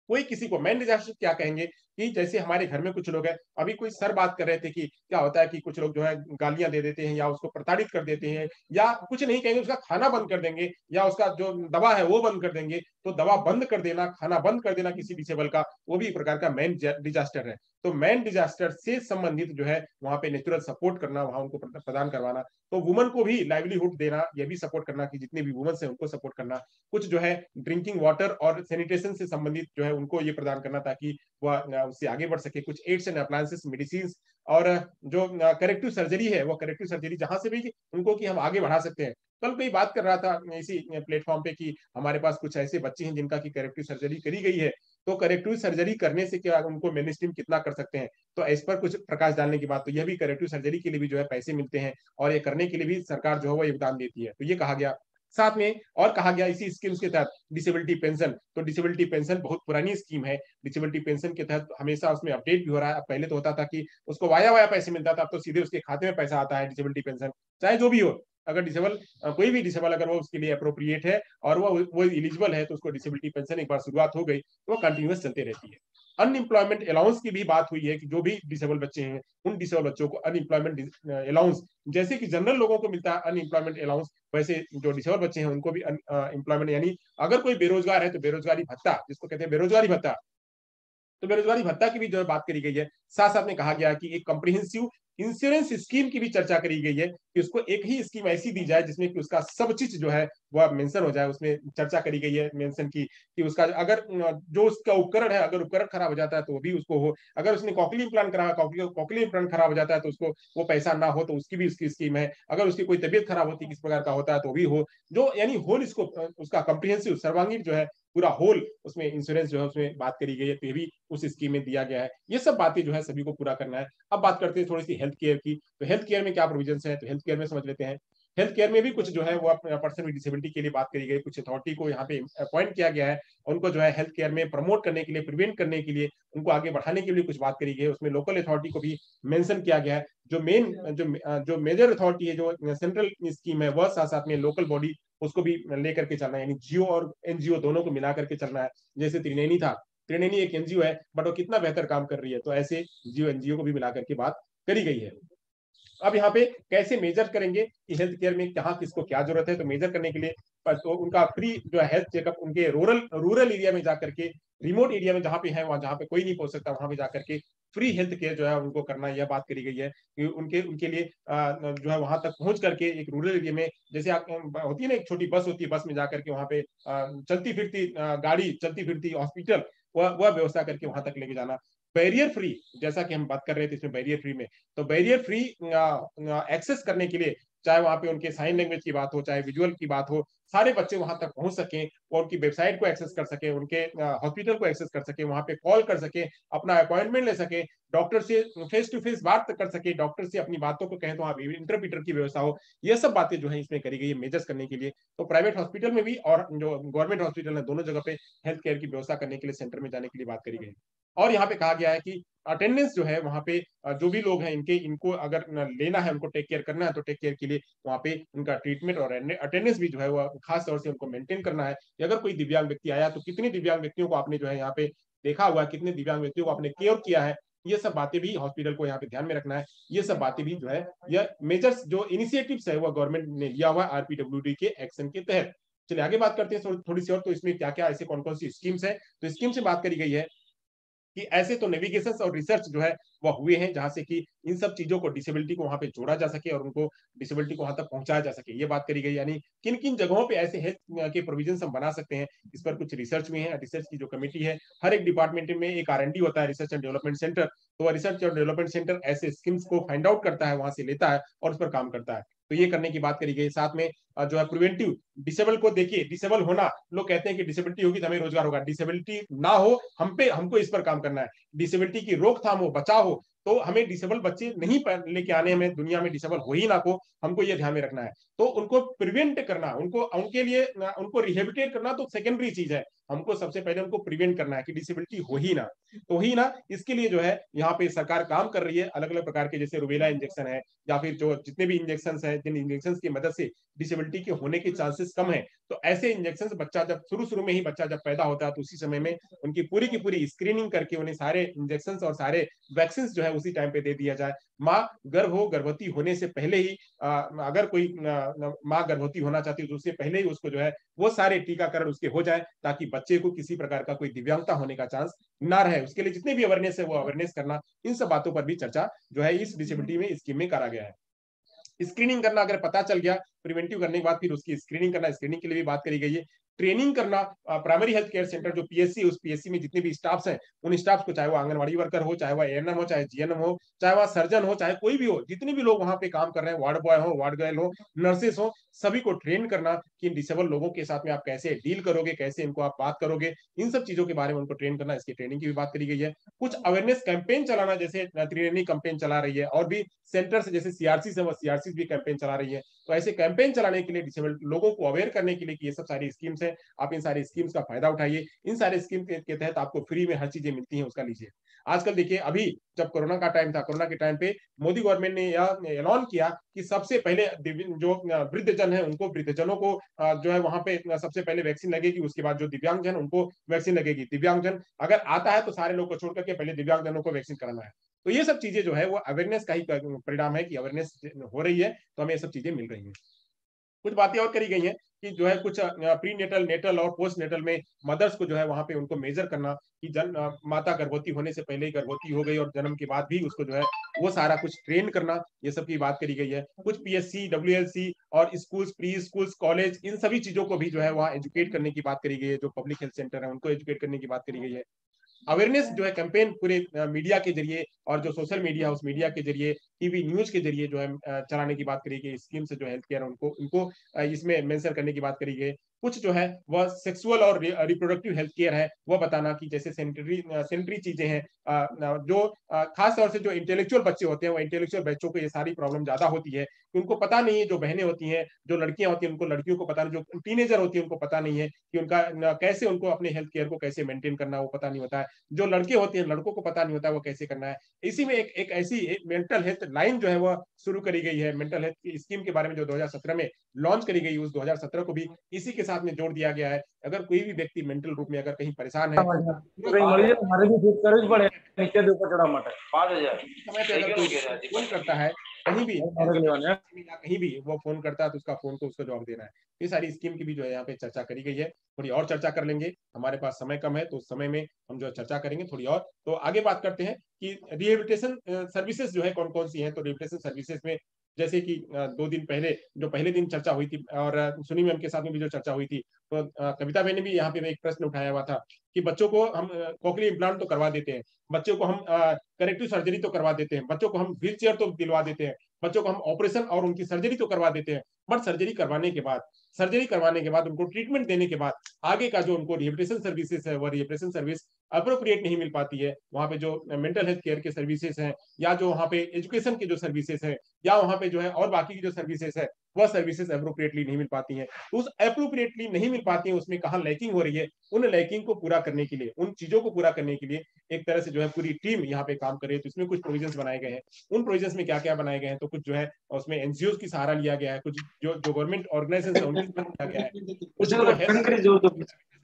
कोई किसी को, मैन डिजास्टर क्या कहेंगे कि जैसे हमारे घर में कुछ लोग हैं, अभी कोई सर बात कर रहे थे कि क्या होता है कि कुछ लोग जो है गालियां दे देते हैं या उसको प्रताड़ित कर देते हैं, या कुछ नहीं कहेंगे, उसका खाना बंद कर देंगे या उसका जो दवा है वो बंद कर देंगे। तो दवा बंद कर देना, खाना बंद कर देना किसी डिसेबल का, वो भी एक प्रकार का मैन डिजास्टर है। तो मैन डिजास्टर से संबंधित जो है वहां पे नेचुरल सपोर्ट करना, वहां उनको प्रदान करवाना। तो वुमन को भी लाइवलीहुड देना, यह भी सपोर्ट करना कि जितने भी वुमन है उनको सपोर्ट करना। कुछ जो है ड्रिंकिंग वाटर और सैनिटेशन से संबंधित जो है उनको ये प्रदान करना, ताकि वह उससे आगे बढ़ सके। कुछ एड्स एंड अप्लायंसेस, मेडिसिन, और जो करेक्टिव सर्जरी है, वो करेक्टिव सर्जरी जहां से भी उनको कि हम आगे बढ़ा सकते हैं। कल कोई बात कर रहा था इसी प्लेटफॉर्म पे कि हमारे पास कुछ ऐसे बच्चे हैं जिनका की करेक्टिव सर्जरी करी गई है, तो करेक्टिव सर्जरी करने से क्या उनको मेन स्ट्रीम कितना कर सकते हैं, तो इस पर कुछ प्रकाश डालने की बात। तो यह भी करेक्टिव सर्जरी के लिए भी जो है पैसे मिलते हैं, और ये करने के लिए भी सरकार जो है वो योगदान देती है। तो ये कहा गया। साथ में और कहा गया इसी स्कीम्स के तहत डिसेबिलिटी पेंशन। तो डिसेबिलिटी पेंशन बहुत पुरानी स्कीम है। डिसेबिलिटी पेंशन के तहत हमेशा उसमें अपडेट भी हो रहा है। पहले तो होता था कि उसको वाया वाया पैसे मिलता था, अब तो सीधे उसके खाते में पैसा आता है डिसेबिलिटी पेंशन, चाहे जो भी हो। अगर डिसेबल कोई भी डिसेबल अगर वो उसके लिए अप्रोप्रिएट है और वो इलिजिबल है, तो उसको डिसेबिलिटी पेंशन एक बार शुरुआत हो गई तो वो कंटिन्यूस चलती रहती है। अनएम्प्लॉयमेंट अलाउंस की भी बात हुई है कि जो भी डिसेबल बच्चे हैं, उन डिसेबल बच्चों को अनएम्प्लॉयमेंट अलाउंस, जैसे कि जनरल लोगों को मिलता है अनएम्प्लॉयमेंट अलाउंस, वैसे जो डिसेबल बच्चे हैं उनको भी एम्प्लॉयमेंट, यानी अगर कोई बेरोजगार है तो बेरोजगारी भत्ता, जिसको कहते हैं बेरोजगारी भत्ता, तो बेरोजगारी भत्ता की भी जो बात करी गई है। साथ साथ में कहा गया कि एक कॉम्प्रिहेंसिव इंश्योरेंस स्कीम की भी चर्चा करी गई है कि उसको एक ही स्कीम ऐसी दी जाए जिसमें कि उसका सब चीज जो है वह मेंशन हो जाए। उसमें चर्चा करी गई है, मेंशन की कि उसका अगर जो उसका उपकरण है, अगर उपकरण खराब हो जाता है तो वो भी उसको हो, अगर उसने कॉकली इम्प्लांट करा, कॉकली इम्प्लांट खराब हो जाता है तो उसको वो पैसा ना हो, तो उसकी भी उसकी स्कीम है। अगर उसकी कोई तबियत खराब होती है किस प्रकार का होता है तो भी हो, जो यानी होल इसको उसका कम्प्रिहेंसिव सर्वांगीण जो है पूरा होल उसमें इंश्योरेंस जो है उसमें बात करी गई है, तो ये भी उस स्कीम में दिया गया है। ये सब बातें जो है सभी को पूरा करना है। अब बात करते हैं थोड़ी सी हेल्थ केयर की। तो हेल्थ केयर में क्या प्रोविजन है, तो हेल्थ केयर में समझ लेते हैं। हेल्थ केयर में भी कुछ जो है वो पर्सन विद डिसेबिलिटी के लिए बात करी गई, कुछ अथॉरिटी को यहाँ पे अपॉइंट किया गया है, उनको जो है हेल्थ केयर में प्रमोट करने के लिए, प्रिवेंट करने के लिए, उनको आगे बढ़ाने के लिए कुछ बात करी गई है। उसमें लोकल अथॉरिटी को भी मेंशन किया गया है। जो मेन जो मेजर अथॉरिटी है, जो सेंट्रल स्कीम है, वह साथ साथ में लोकल बॉडी उसको भी लेकर के चलना है, यानी जियो और एनजीओ दोनों को मिला करके चलना है। जैसे त्रिनेनी था, त्रिनेनी एक एनजीओ है बट वो कितना बेहतर काम कर रही है, तो ऐसे जियो एनजीओ को भी मिला करके बात करी गई है। अब यहाँ पे कैसे मेजर करेंगे कि हेल्थ केयर में कहाँ किसको क्या जरूरत है, तो मेजर करने के लिए तो उनका फ्री जो है हेल्थ चेकअप उनके रूरल रूरल एरिया में जाकर के, रिमोट एरिया में जहाँ पे है, वहां जहाँ पे कोई नहीं पहुंच सकता, वहां पे जाकर के फ्री हेल्थ केयर जो है उनको करना, यह बात करी गई है कि उनके उनके लिए जो है वहां तक पहुंच करके एक रूरल एरिया में, जैसे आप होती है ना एक छोटी बस होती है, बस में जाकर के वहां पे चलती फिरती गाड़ी, चलती फिरती हॉस्पिटल, वह व्यवस्था करके वहां तक लेके जाना। बैरियर फ्री, जैसा कि हम बात कर रहे थे इसमें बैरियर फ्री में, तो बैरियर फ्री एक्सेस करने के लिए, चाहे वहां पे उनके साइन लैंग्वेज की बात हो, चाहे विजुअल की बात हो, सारे बच्चे वहां तक पहुंच सकें और उनकी वेबसाइट को एक्सेस कर सके, उनके हॉस्पिटल को एक्सेस कर सके, वहां पे कॉल कर सके, अपना अपॉइंटमेंट ले सके, डॉक्टर से फेस टू फेस बात कर सके, डॉक्टर से अपनी बातों को कहें तो वहां इंटरप्रीटर की व्यवस्था हो। यह सब बातें जो है इसमें करी गई है मेजर्स करने के लिए। तो प्राइवेट हॉस्पिटल में भी और जो गवर्नमेंट हॉस्पिटल है, दोनों जगह पे हेल्थ केयर की व्यवस्था करने के लिए सेंटर में जाने के लिए बात करी गई। और यहाँ पे कहा गया है कि अटेंडेंस जो है वहां पे जो भी लोग हैं इनके इनको अगर लेना है, उनको टेक केयर करना है, तो टेक केयर के लिए वहां पे उनका ट्रीटमेंट और अटेंडेंस भी जो है वो खास तौर से उनको मेंटेन करना है। अगर कोई दिव्यांग व्यक्ति आया तो कितने दिव्यांग व्यक्तियों को आपने जो है यहाँ पे देखा हुआ है, कितने दिव्यांग व्यक्तियों को आपने केयर किया है, ये सब बातें भी हॉस्पिटल को यहाँ पे ध्यान में रखना है। ये सब बातें भी जो है, यह मेजर्स जो इनिशिएटिव्स है वो गवर्नमेंट ने लिया हुआ है आरपीडब्ल्यूडी के एक्शन के तहत। चलिए आगे बात करते हैं थोड़ी सी और, तो इसमें क्या क्या ऐसे कौन कौन सी स्कीम्स है, तो स्कीम से बात करी गई है कि ऐसे तो नेविगेशन और रिसर्च जो है वह हुए हैं जहां से कि इन सब चीजों को, डिसेबिलिटी को वहां पे जोड़ा जा सके और उनको डिसेबिलिटी को वहां तक पहुंचाया जा सके, ये बात करी गई। यानी किन किन जगहों पे ऐसे हेल्थ के प्रोविजन हम बना सकते हैं, इस पर कुछ रिसर्च में है। रिसर्च की जो कमेटी है, हर एक डिपार्टमेंट में एक आर&डी होता है, रिसर्च एंड डेवलपमेंट सेंटर, तो वह रिसर्च और डेवलपमेंट सेंटर ऐसे स्कीम्स को फाइंड आउट करता है, वहां से लेता है और उस पर काम करता है। तो ये करने की बात करी गई। साथ में जो है प्रिवेंटिव, डिसेबल को देखिए, डिसेबल होना, लोग कहते हैं कि डिसेबिलिटी होगी तो हमें रोजगार होगा, डिसेबिलिटी ना हो हमको इस पर काम करना है। डिसेबिलिटी की रोकथाम हो, बचाव हो, तो हमें डिसेबल बच्चे नहीं लेके आने, हमें दुनिया में डिसेबल हो ही ना को, हमको ये ध्यान में रखना है। तो उनको प्रिवेंट करना, उनको उनके लिए उनको रिहेबिलिटेट करना तो सेकेंडरी चीज है, हमको सबसे पहले उनको प्रिवेंट करना है कि डिसेबिलिटी हो ही ना। तो ही ना, इसके लिए जो है यहाँ पे सरकार काम कर रही है अलग अलग प्रकार के, जैसे रुबेला इंजेक्शन है, या फिर जो जितने भी इंजेक्शन है, जिन इंजेक्शन की मदद से डिसेबिलिटी के होने के चांसेस कम है, तो ऐसे इंजेक्शन बच्चा जब शुरू शुरू में ही बच्चा जब पैदा होता है तो उसी समय में उनकी पूरी की पूरी स्क्रीनिंग करके उन्हें सारे इंजेक्शन और सारे वैक्सीन जो है उसी टाइम पे दे दिया जाए। माँ गर्भवती होने से पहले ही अगर कोई माँ गर्भवती होना चाहती है तो उससे पहले ही उसको जो है वो सारे टीकाकरण उसके हो जाए, ताकि बच्चे को किसी प्रकार का कोई दिव्यांगता होने का चांस ना रहे। उसके लिए जितने भी अवेयरनेस है वो अवेयरनेस करना, इन सब बातों पर भी चर्चा जो है इस डिसेबिलिटी में स्कीम में करा गया है। स्क्रीनिंग करना, अगर पता चल गया प्रिवेंटिव करने के बाद फिर उसकी स्क्रीनिंग करना, स्क्रीनिंग के लिए भी बात करी गई है। ट्रेनिंग करना, प्राइमरी हेल्थ केयर सेंटर जो पीएससी, उस पीएससी में जितने भी स्टाफ्स हैं, उन स्टाफ्स को, चाहे वो आंगनबाड़ी वर्कर हो, चाहे वो एएनएम हो, चाहे जीएनएम हो, चाहे वह सर्जन हो, चाहे कोई भी हो, जितने भी लोग वहां पे काम कर रहे हैं, वार्ड बॉय हो, वार्ड गर्ल हो, नर्सेस हो, सभी को ट्रेन करना कि डिसेबल लोगों के साथ में आप कैसे डील करोगे, कैसे इनको आप बात करोगे, इन सब चीजों के बारे में उनको ट्रेन करना, इसकी ट्रेनिंग की भी बात करी गई है। कुछ अवेयरनेस कैंपेन चलाना, जैसे त्रिवेणी कैंपेन चला रही है, और भी सेंटर से जैसे सीआरसी से, वो सीआरसी भी कैंपेन चला रही है। तो ऐसे कैंपेन चलाने के लिए, डिसेबल लोगों को अवेयर करने के लिए कि ये सब सारी स्कीम्स है, आप इन सारी स्कीम्स का फायदा उठाइए। इन सारे स्कीम के तहत आपको फ्री में हर चीजें मिलती हैं, उसका लीजिए। आजकल देखिए, अभी जब कोरोना का टाइम था, कोरोना के टाइम पे मोदी गवर्नमेंट ने यह ऐलान किया कि सबसे पहले जो वृद्ध जन है उनको, वृद्ध जनों को जो है वहां पे सबसे पहले वैक्सीन लगेगी, उसके बाद जो दिव्यांग जन उनको वैक्सीन लगेगी। दिव्यांग जन अगर आता है तो सारे लोग को छोड़ करके पहले दिव्यांग जनों को वैक्सीन कराना है। तो ये सब चीजें जो है वो अवेयरनेस का ही परिणाम है कि अवेयरनेस हो रही है, तो हमें ये सब चीजें मिल रही है। कुछ बातें और करी गई हैं कि जो है कुछ प्री नेटल, नेटल और पोस्ट नेटल में मदर्स को जो है वहां पे उनको मेजर करना कि माता गर्भवती होने से पहले ही गर्भवती हो गई और जन्म के बाद भी उसको जो है वो सारा कुछ ट्रेन करना, ये सब की बात करी गई है। कुछ पीएससी, डब्ल्यूएलसी और स्कूल्स, प्री स्कूल्स, कॉलेज, इन सभी चीजों को भी जो है वहाँ एजुकेट करने की बात करी गई है। जो पब्लिक हेल्थ सेंटर है उनको एजुकेट करने की बात करी गई है। अवेयरनेस जो है कैंपेन पूरे मीडिया के जरिए और जो सोशल मीडिया उस मीडिया के जरिए, टीवी न्यूज के जरिए जो है चलाने की बात करी गई। स्कीम से जो हेल्थ केयर उनको उनको इसमें मेंशन करने की बात करी गई। कुछ जो है वह सेक्सुअल और रिप्रोडक्टिव हेल्थ केयर है वह बताना कि जैसे सैनिटरी चीजें हैं, जो खास तौर से जो इंटेलेक्चुअल बच्चे होते हैं वो इंटेलेक्चुअल बच्चों को ये सारी प्रॉब्लम ज्यादा होती है कि उनको पता नहीं है। जो बहनें होती हैं, जो लड़कियां होती हैं, उनको लड़कियों को पता नहीं, जो टीनेजर होती है उनको पता नहीं है कि उनका कैसे उनको अपने हेल्थ केयर को कैसे मेंटेन करना, वो पता नहीं होता है। जो लड़के होते हैं, लड़कों को पता नहीं होता वो कैसे करना है। इसी में एक ऐसी एक मेंटल हेल्थ लाइन जो है वो शुरू करी गई है। मेंटल हेल्थ की स्कीम के बारे में जो 2017 में लॉन्च करी गई, उस 2017 को भी इसी के साथ में जोड़ दिया गया है। अगर कोई भी व्यक्ति मेंटल रूप में अगर कहीं परेशान है, हमारे भी फिर पड़े नीचे के ऊपर चढ़ा मत है 5000 समय पे अगर कोई फोन करता है कहीं भी या कहीं भी वो फोन करता है तो उसका फोन को उसको जवाब देना है। ये सारी स्कीम की भी जो है यहाँ पे चर्चा करी गई है। थोड़ी और चर्चा कर लेंगे, हमारे पास समय कम है तो उस समय में हम जो है चर्चा करेंगे थोड़ी और। तो आगे बात करते हैं कि रिहेबिलिटेशन सर्विसेज जो है कौन कौन सी हैं। तो रिहेबिलिटेशन सर्विसेज में जैसे कि 2 दिन पहले जो पहले दिन चर्चा हुई थी और सुनी मैम के साथ में भी जो चर्चा हुई थी, तो कविता बहन ने भी यहाँ पे एक प्रश्न उठाया हुआ था कि बच्चों को हम कोक्लियर इम्प्लांट तो करवा देते हैं, बच्चों को हम करेक्टिव सर्जरी तो करवा देते हैं, बच्चों को हम व्हील चेयर तो दिलवा देते हैं, बच्चों को हम ऑपरेशन और उनकी सर्जरी तो करवा देते हैं। बट सर्जरी करवाने के बाद उनको ट्रीटमेंट देने के बाद आगे का जो उनको रिहेबिलिटेशन सर्विसेज है, वह रिहेबिलिटेशन सर्विस अप्रोप्रिएट नहीं मिल पाती है। वहाँ पे जो मेंटल हेल्थ केयर के सर्विसेज हैं, या जो वहाँ पे एजुकेशन के जो सर्विसेज हैं, या वहाँ पे जो है और बाकी की जो सर्विसेज है, वह सर्विसेज अप्रोप्रिएटली नहीं मिल पाती हैं। तो उस अप्रोप्रिएटली नहीं मिल पाती है उसमें कहाँ लैकिंग हो रही है, उन लैकिंग को पूरा करने के लिए, उन चीजों को पूरा करने के लिए एक तरह से जो है पूरी टीम यहाँ पे काम कर रही है। तो इसमें कुछ प्रोविजंस बनाए गए हैं। उन प्रोविजंस में क्या क्या बनाए गए हैं, तो कुछ जो है उसमें एनजीओ की सहारा लिया गया है, कुछ जो गवर्नमेंट ऑर्गेनाइजेशन है उनकी सहारा लिया गया है, कुछ जो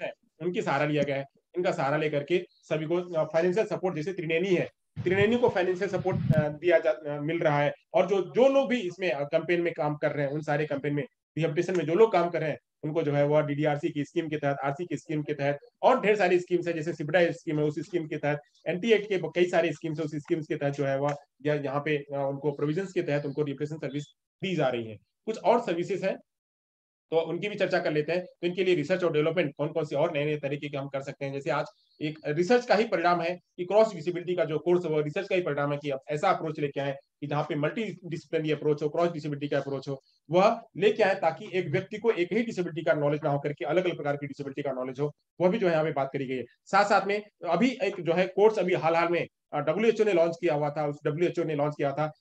है उनकी सहारा लिया गया है। इनका सहारा लेकर के सभी को फाइनेंशियल सपोर्ट, जैसे त्रिनेनी को फाइनेंशियल सपोर्ट मिल रहा है। और जो जो लोग भी इसमें कैंपेन में काम कर रहे हैं, उन सारे कैंपेन में रिहेबिलिटेशन में जो लोग काम कर रहे हैं उनको जो है वो डीडीआरसी की स्कीम के तहत, आरसी की स्कीम के तहत और ढेर सारी स्कीम्स है, जैसे सिबडा स्कीम है उस स्कीम के तहत, एनटी एक्ट के कई सारे स्कीम्स है उस स्कीम्स के तहत जो है वह यहाँ पे उनको प्रोविजंस के तहत उनको रिप्रेजेंट सर्विस दी जा रही है। कुछ और सर्विसेज है तो उनकी भी चर्चा कर लेते हैं। तो इनके लिए रिसर्च और डेवलपमेंट कौन कौन से और नए नए तरीके के हम कर सकते हैं। जैसे आज एक रिसर्च का ही परिणाम है कि क्रॉस डिसेबिलिटी का जो कोर्स है वो रिसर्च का ही परिणाम है कि अब ऐसा अप्रोच लेके आए कि जहाँ पे मल्टी डिसिप्लिनरी अप्रोच हो, क्रॉस डिसेबिलिटी का अप्रोच हो, वह लेके आए ताकि एक व्यक्ति को एक ही डिसेबिलिटी का नॉलेज ना हो करके अलग अलग प्रकार की डिसेबिलिटी का नॉलेज हो। वह भी जो है यहाँ पे बात करी गई है। साथ साथ में अभी एक जो है कोर्स अभी हाल हाल में डब्ल्यूएचओ ने लॉन्च किया हुआ था, उस डब्ल्यूएचओ ने लॉन्च किया था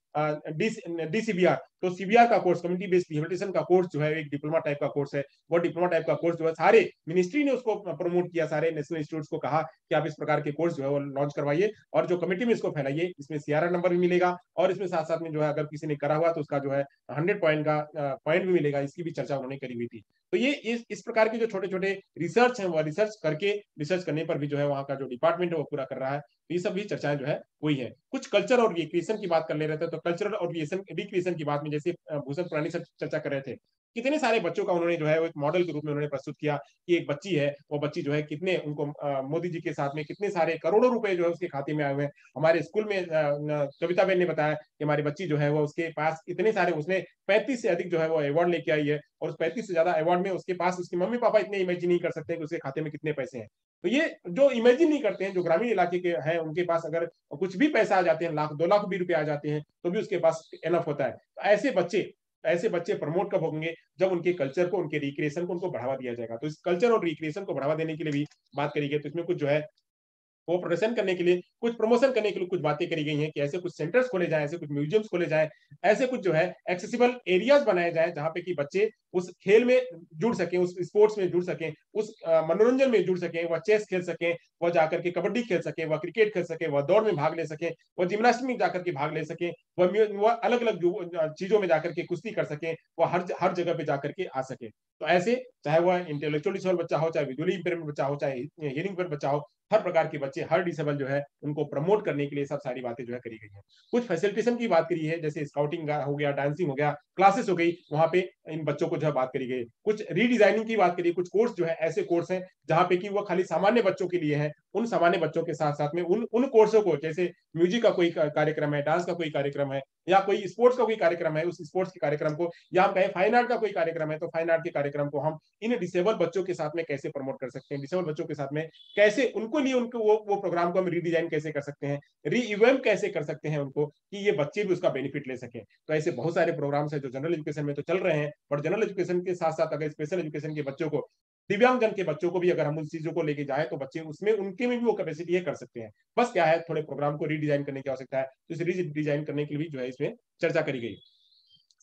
डीसीबीआर। तो सीबीआर का कोर्स, कम्युनिटी बेस्ड रिहेबिलिटेशन का कोर्स जो है एक डिप्लोमा टाइप का कोर्स है। वो डिप्लोमा टाइप का कोर्स जो है सारे मिनिस्ट्री ने उसको प्रमोट किया, सारे नेशनल इंस्टीट्यूट्स को कहा कि आप इस प्रकार के कोर्स जो है वो लॉन्च करवाइए और जो कमेटी में इसको फैलाइए। इसमें सीआरआर नंबर भी मिलेगा और इसमें साथ साथ में जो है अगर किसी ने करा हुआ तो उसका जो है 100 पॉइंट का पॉइंट भी मिलेगा। इसकी भी चर्चा उन्होंने करी हुई थी। तो ये इस प्रकार के जो छोटे छोटे रिसर्च है, वो रिसर्च करने पर भी जो है वहाँ का जो डिपार्टमेंट है वो पूरा कर रहा है। तो ये सब भी चर्चाएं जो है वही है। कुछ कल्चर और रिक्रिएशन की बात कर ले रहे थे, तो कल्चरल और रिक्रिएशन की बात में जैसे भूषण पुरानी चर्चा कर रहे थे, कितने सारे बच्चों का उन्होंने जो है एक मॉडल के रूप में उन्होंने प्रस्तुत किया कि एक बच्ची है, वो बच्ची जो है कितने उनको मोदी जी के साथ में कितने सारे करोड़ों रुपए जो है उसके खाते में आए हुए हैं। हमारे स्कूल में कविता बहन ने बताया कि हमारी बच्ची जो है वो उसके पास इतने सारे, उसने 35 से अधिक जो है वो अवार्ड लेके आई है और उस 35 से ज्यादा अवार्ड में उसके पास उसकी मम्मी पापा इतने इमेजिन नहीं कर सकते कि उसके खाते में कितने पैसे हैं। तो ये जो इमेजिन नहीं करते हैं, जो ग्रामीण इलाके के हैं, उनके पास अगर कुछ भी पैसा आ जाते हैं, लाख 2 लाख भी रुपए आ जाते हैं, तो भी उसके पास एनफ होता है। तो ऐसे बच्चे प्रमोट कब होंगे, जब उनके कल्चर को, उनके रिक्रिएशन को उनको बढ़ावा दिया जाएगा। तो इस कल्चर और रिक्रिएशन को बढ़ावा देने के लिए भी बात करी गई। तो इसमें कुछ जो है वो प्रदर्शन करने के लिए, कुछ प्रमोशन करने के लिए कुछ बातें करी गई हैं कि ऐसे कुछ सेंटर्स खोले जाएं, ऐसे कुछ म्यूजियम्स खोले जाएं, ऐसे कुछ जो है एक्सेसिबल एरियाज बनाए जाएं जहां पे कि बच्चे उस खेल में जुड़ सकें, उस स्पोर्ट्स में जुड़ सकें, उस मनोरंजन में जुड़ सकें, वह चेस खेल सकें, वह जाकर के कबड्डी खेल सके, वह क्रिकेट खेल सके, वह दौड़ में भाग ले सके, वह जिम्नास्टिक में जाकर के भाग ले सके, वह अलग अलग चीजों में जाकर के कुश्ती कर सके, वह हर जगह पे जाकर के आ सके। तो ऐसे चाहे वह इंटेलेक्चुअली डिसऑर्डर बच्चा हो, चाहे विजुअली इंपेयरमेंट बच्चा हो, चाहे हियरिंग पर बच्चा हो, हर प्रकार के बच्चे, हर डिसेबल जो है उनको प्रमोट करने के लिए सब सारी बातें जो है करी गई है। कुछ फैसिलिटेशन की बात करी है, जैसे स्काउटिंग हो गया, डांसिंग हो गया, क्लासेस हो गई, वहां पे इन बच्चों को जो है बात करी गई। कुछ रीडिजाइनिंग की बात करी, कुछ कोर्स जो है ऐसे कोर्स हैं जहां पे कि वो खाली सामान्य बच्चों के लिए है। उन सामान्य बच्चों के साथ साथ में उन कोर्सों को, जैसे म्यूजिक का कोई कार्यक्रम है, डांस का कोई कार्यक्रम है, या कोई स्पोर्ट्स का कोई कार्यक्रम है, उस स्पोर्ट्स के कार्यक्रम को, या हम कहें फाइन आर्ट का कोई कार्यक्रम है, तो फाइन आर्ट के कार्यक्रम को हम इन डिसेबल बच्चों के साथ में कैसे प्रमोट कर सकते हैं, डिसेबल बच्चों के साथ में कैसे उनको लिए उनको वो प्रोग्राम को हम रीडिजाइन कैसे कर सकते हैं, रीइवेंट कैसे कर सकते हैं उनको, कि ये बच्चे भी उसका बेनिफिट ले सकें। तो ऐसे बहुत सारे प्रोग्राम्स हैं जो जनरल एजुकेशन में तो चल रहे हैं, और जनरल एजुकेशन के साथ साथ अगर स्पेशल एजुकेशन के बच्चों को, दिव्यांगजन के बच्चों को भी अगर हम उन चीजों को लेके जाए तो बच्चे उसमें उनके में भी वो कैपेसिटी है, कर सकते हैं। बस क्या है, थोड़े प्रोग्राम को रीडिजाइन करने की आवश्यकता है, तो इस रीडिजाइन करने के लिए भी जो है इसमें चर्चा करी गई।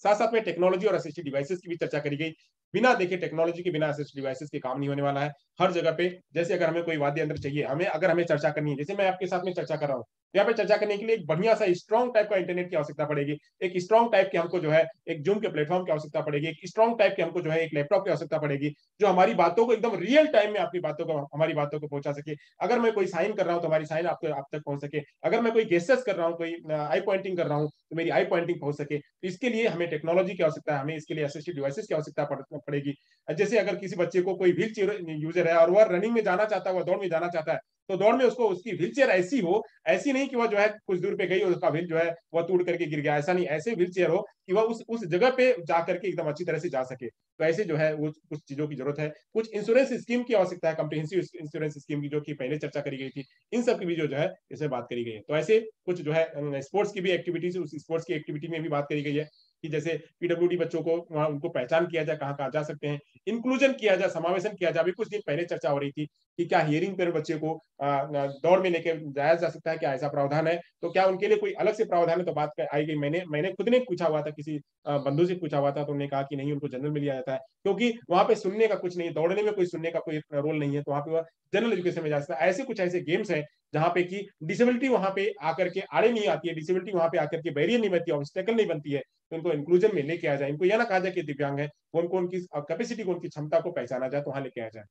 साथ साथ में टेक्नोलॉजी और असिस्टिव डिवाइसेस की भी चर्चा करी गई। बिना देखे टेक्नोलॉजी के बिना असिस्टिव डिवाइसेस के काम नहीं होने वाला है। हर जगह पे, जैसे अगर हमें कोई वाद्य यंत्र चाहिए, अगर हमें चर्चा करनी है, जैसे मैं आपके साथ में चर्चा कर रहा हूँ, यहाँ पे चर्चा करने के लिए एक बढ़िया सा स्ट्रॉन्ग टाइप का इंटरनेट की आवश्यकता पड़ेगी, एक स्ट्रॉन्ग टाइप के हमको जो है एक जूम के प्लेटफॉर्म की आवश्यकता पड़ेगी, एक स्ट्रॉन्ग टाइप के हमको जो है एक लैपटॉप की आवश्यकता पड़ेगी, जो हमारी बातों को एकदम रियल टाइम में हमारी बातों को पहुंचा सके। अगर मैं कोई साइन कर रहा हूँ तो हमारी साइन आप तक पहुंच सके। अगर मैं कोई गेस्टर्स कर रहा हूँ, कोई आई पॉइंटिंग कर रहा हूँ, तो मेरी आई पॉइंटिंग पहुंच सके। तो इसके लिए हमें टेक्नोलॉजी की आवश्यकता है, हमें इसके लिए असिस्टिव डिवाइसेस की आवश्यकता पड़ेगी। जैसे अगर किसी बच्चे को कोई व्हील चेयर यूजर है और वह रनिंग में जाना चाहता है, वह दौड़ में जाना चाहता है, तो दौड़ में उसको उसकी व्हील चेयर ऐसी हो, ऐसी नहीं कि वह जो है कुछ दूर पे गई और उसका व्हील जो है वह टूट करके गिर गया, ऐसा नहीं, ऐसे व्हील चेयर हो कि वह उस जगह पे जाकर के एकदम अच्छी तरह से जा सके। तो ऐसे जो है वो कुछ चीजों की जरूरत है। कुछ इंश्योरेंस स्कीम की आवश्यकता है, कम्प्रिहेंसिव इंश्योरेंस स्कीम की, जो कि पहले चर्चा करी गई थी। इन सब की भी जो है इसमें बात करी गई है। तो ऐसे कुछ जो है स्पोर्ट्स की भी एक्टिविटीज, उस स्पोर्ट्स की एक्टिविटी में भी बात करी गई है कि जैसे पीडब्ल्यूडी बच्चों को वहां उनको पहचान किया जाए, कहाँ कहाँ जा सकते हैं, इंक्लूजन किया जाए, समावेशन किया जाए। अभी कुछ दिन पहले चर्चा हो रही थी कि क्या हियरिंग पर बच्चे को दौड़ में लेके जाया जा सकता है, क्या ऐसा प्रावधान है, तो क्या उनके लिए कोई अलग से प्रावधान है, तो बात आई गई। मैंने खुद ने पूछा हुआ था, किसी बंधु से पूछा हुआ था, तो उन्होंने कहा कि नहीं, उनको जनरल में लिया जाता है, क्योंकि वहां पे सुनने का कुछ नहीं है, दौड़ने में कोई सुनने का कोई रोल नहीं है, तो वहां पे वह जनरल एजुकेशन में जा सकता है। ऐसे कुछ ऐसे गेम्स हैं जहां पे कि डिसेबिलिटी वहां पे आकर के आड़े नहीं आती है, डिसेबिलिटी वहां पे आकर के बैरियर नहीं बनती है, ऑब्स्टेकल नहीं बनती है, तो इनको इंक्लूजन में लेके आ जाए। इनको यह ना कहा जाए कि दिव्यांग है, उनको उनकी कैपेसिटी को, उनकी क्षमता को पहचाना जाए, तो वहां लेके आ जाए।